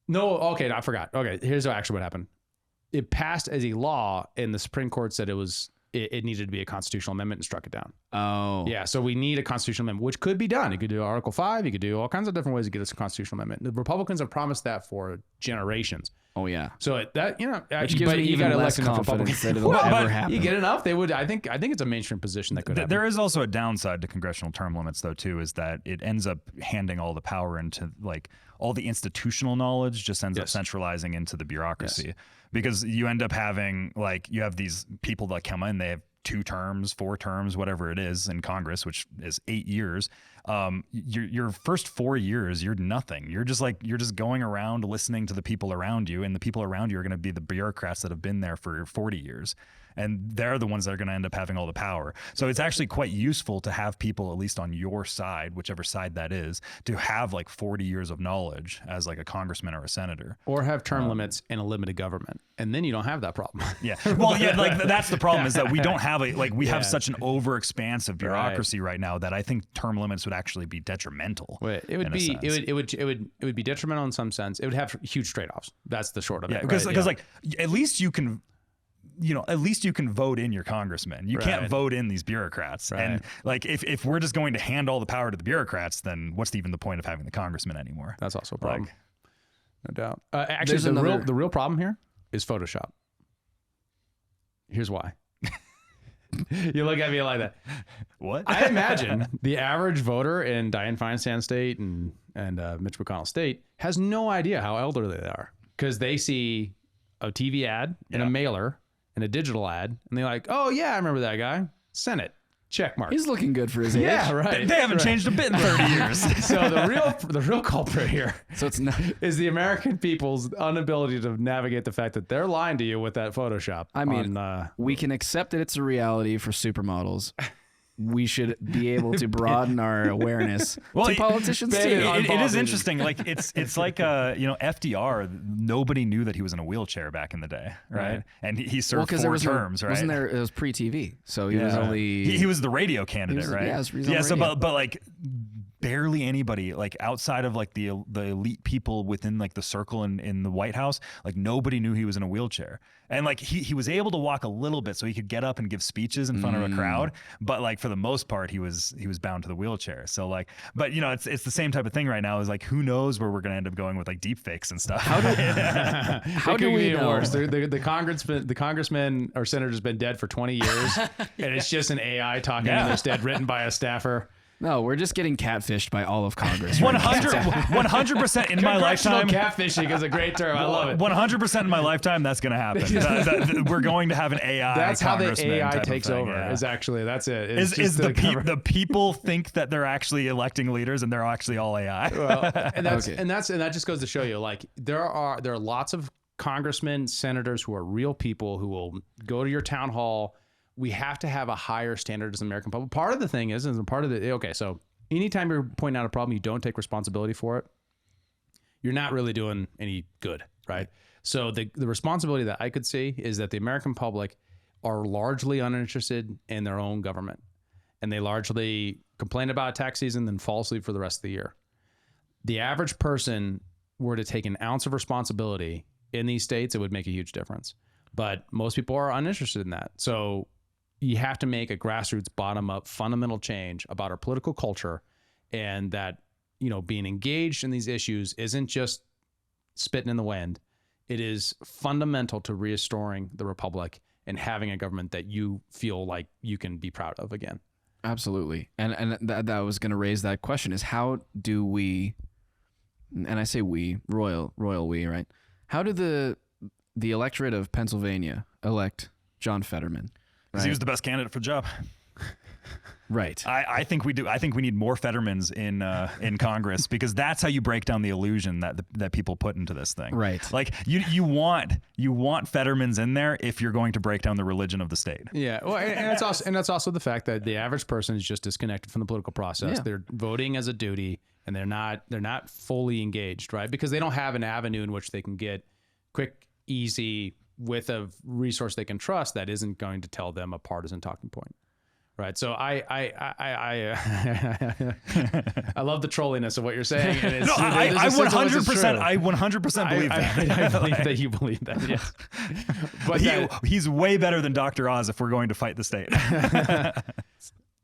No, okay, I forgot. Okay, here's actually what happened. It passed as a law, and the Supreme Court said it needed to be a constitutional amendment and struck it down. Oh. Yeah, so we need a constitutional amendment, which could be done. You could do Article 5. You could do all kinds of different ways to get us a constitutional amendment. The Republicans have promised that for generations. Oh, yeah. So that, which gives me even less confidence that it'll ever happen. You get enough, they would. I think it's a mainstream position that could happen. There is also a downside to congressional term limits, though, too, is that it ends up handing all the power into, like, all the institutional knowledge just ends up centralizing into the bureaucracy. Yes. Because you end up having, like, you have these people that come in, they have 2 terms, 4 terms, whatever it is in Congress, which is 8 years. your first 4 years, you're nothing. You're just going around listening to the people around you, and the people around you are going to be the bureaucrats that have been there for 40 years. And they're the ones that are going to end up having all the power. So it's actually quite useful to have people, at least on your side, whichever side that is, to have like 40 years of knowledge as like a congressman or a senator. Or have term limits and a limited government. And then you don't have that problem. Yeah. Well, yeah, like that's the problem is that we don't have we have such an over-expansive bureaucracy right now that I think term limits would actually be detrimental. It would be detrimental in some sense. It would have huge trade-offs. That's the short of it. Because like at least you can vote in your congressman. You can't vote in these bureaucrats. Right. And like, if we're just going to hand all the power to the bureaucrats, then what's even the point of having the congressman anymore? That's also a problem. No doubt. Actually, the real problem here is Photoshop. Here's why. You look at me like that. What? I imagine the average voter in Dianne Feinstein state and Mitch McConnell state has no idea how elderly they are because they see a TV ad and a mailer and a digital ad, and they're like, "Oh yeah, I remember that guy. Senate, check mark. He's looking good for his age." Yeah, right. They haven't changed a bit in 30 years. So the real culprit here, it's not, is the American people's inability to navigate the fact that they're lying to you with that Photoshop. I mean, we can accept that it's a reality for supermodels. We should be able to broaden our awareness to politicians too. It is interesting. Like it's like FDR. Nobody knew that he was in a wheelchair back in the day, right? And he served 4 terms, right? Wasn't there? It was pre-TV, so he was only he was the radio candidate, right? Yeah. So but like barely anybody, like outside of like the elite people within like the circle in the White House, like nobody knew he was in a wheelchair. And like he was able to walk a little bit so he could get up and give speeches in front of a crowd, but like for the most part he was bound to the wheelchair. So like, but it's the same type of thing right now, is like who knows where we're going to end up going with like deep fakes and stuff. How do we know? Worse. The congressman or senator's been dead for 20 years and it's just an AI talking in their stead, written by a staffer. No, we're just getting catfished by all of Congress. 100% in my lifetime. Catfishing is a great term. I love it. 100% in my lifetime, that's going to happen. We're going to have an AI. That's how the AI takes over. Yeah. That's it. The people think that they're actually electing leaders and they're actually all AI. Well, and that just goes to show you, like there are lots of congressmen, senators who are real people who will go to your town hall. We have to have a higher standard as an American public. Part of the thing is so anytime you're pointing out a problem, you don't take responsibility for it, you're not really doing any good, right? So the responsibility that I could see is that the American public are largely uninterested in their own government. And they largely complain about tax season, then fall asleep for the rest of the year. The average person were to take an ounce of responsibility in these states, it would make a huge difference. But most people are uninterested in that. So you have to make a grassroots, bottom-up, fundamental change about our political culture, and that, being engaged in these issues isn't just spitting in the wind. It is fundamental to restoring the republic and having a government that you feel like you can be proud of again. Absolutely. And that was going to raise that question, is how do we, and I say we, royal we, right? How do the electorate of Pennsylvania elect John Fetterman? Because he was the best candidate for the job. Right. I think we do. I think we need more Fettermans in Congress, because that's how you break down the illusion that people put into this thing. Right. Like you want Fettermans in there if you're going to break down the religion of the state. Yeah. Well, and that's also the fact that the average person is just disconnected from the political process. Yeah. They're voting as a duty, and they're not fully engaged, right? Because they don't have an avenue in which they can get quick, easy, with a resource they can trust that isn't going to tell them a partisan talking point, right? So I love the trolliness of what you're saying. And it's, I 100% believe that. I believe that you believe that. Yes, but he's way better than Dr. Oz if we're going to fight the state.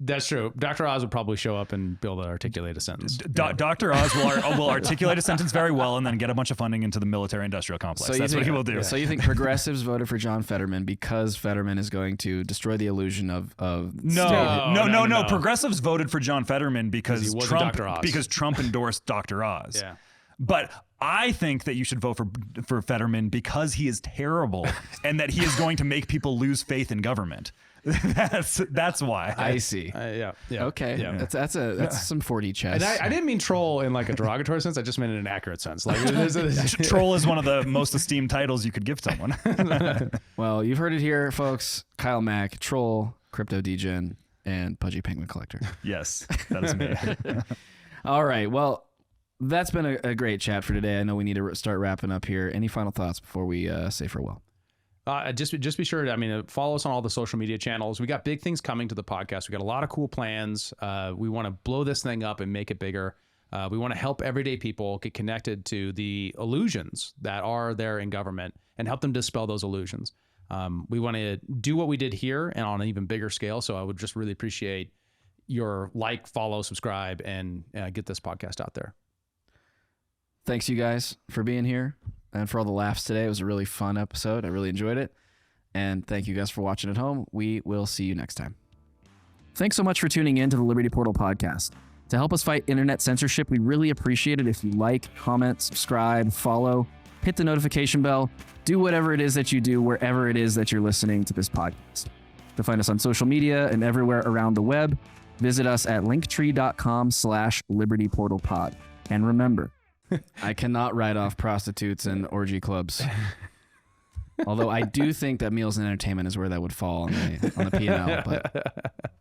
That's true. Dr. Oz would probably show up and be able to articulate a sentence. Dr. Oz will articulate a sentence very well and then get a bunch of funding into the military-industrial complex. That's what he will do. So you think progressives voted for John Fetterman because Fetterman is going to destroy the illusion of No. Progressives voted for John Fetterman because Trump Trump endorsed Dr. Oz. Yeah. But I think that you should vote for Fetterman because he is terrible and that he is going to make people lose faith in government. That's why. I see. Yeah. Okay. Yeah. That's some 4D chess. And I didn't mean troll in like a derogatory sense. I just meant in an accurate sense. Like troll is one of the most esteemed titles you could give someone. Well, you've heard it here, folks. Kyle Mack, troll, crypto degen, and pudgy penguin collector. Yes, that is me. All right. Well, that's been a great chat for today. I know we need to start wrapping up here. Any final thoughts before we say farewell? Just be sure to, follow us on all the social media channels. We got big things coming to the podcast. We got a lot of cool plans. We want to blow this thing up and make it bigger. We want to help everyday people get connected to the illusions that are there in government and help them dispel those illusions. We want to do what we did here and on an even bigger scale. So I would just really appreciate your like, follow, subscribe, and get this podcast out there. Thanks, you guys, for being here and for all the laughs today. It was a really fun episode. I really enjoyed it. And thank you guys for watching at home. We will see you next time. Thanks so much for tuning in to the Liberty Portal podcast. To help us fight internet censorship, we'd really appreciate it if you like, comment, subscribe, follow, hit the notification bell, do whatever it is that you do wherever it is that you're listening to this podcast. To find us on social media and everywhere around the web, visit us at linktree.com/libertyportalpod. And remember, I cannot write off prostitutes and orgy clubs. Although I do think that meals and entertainment is where that would fall on the P&L. But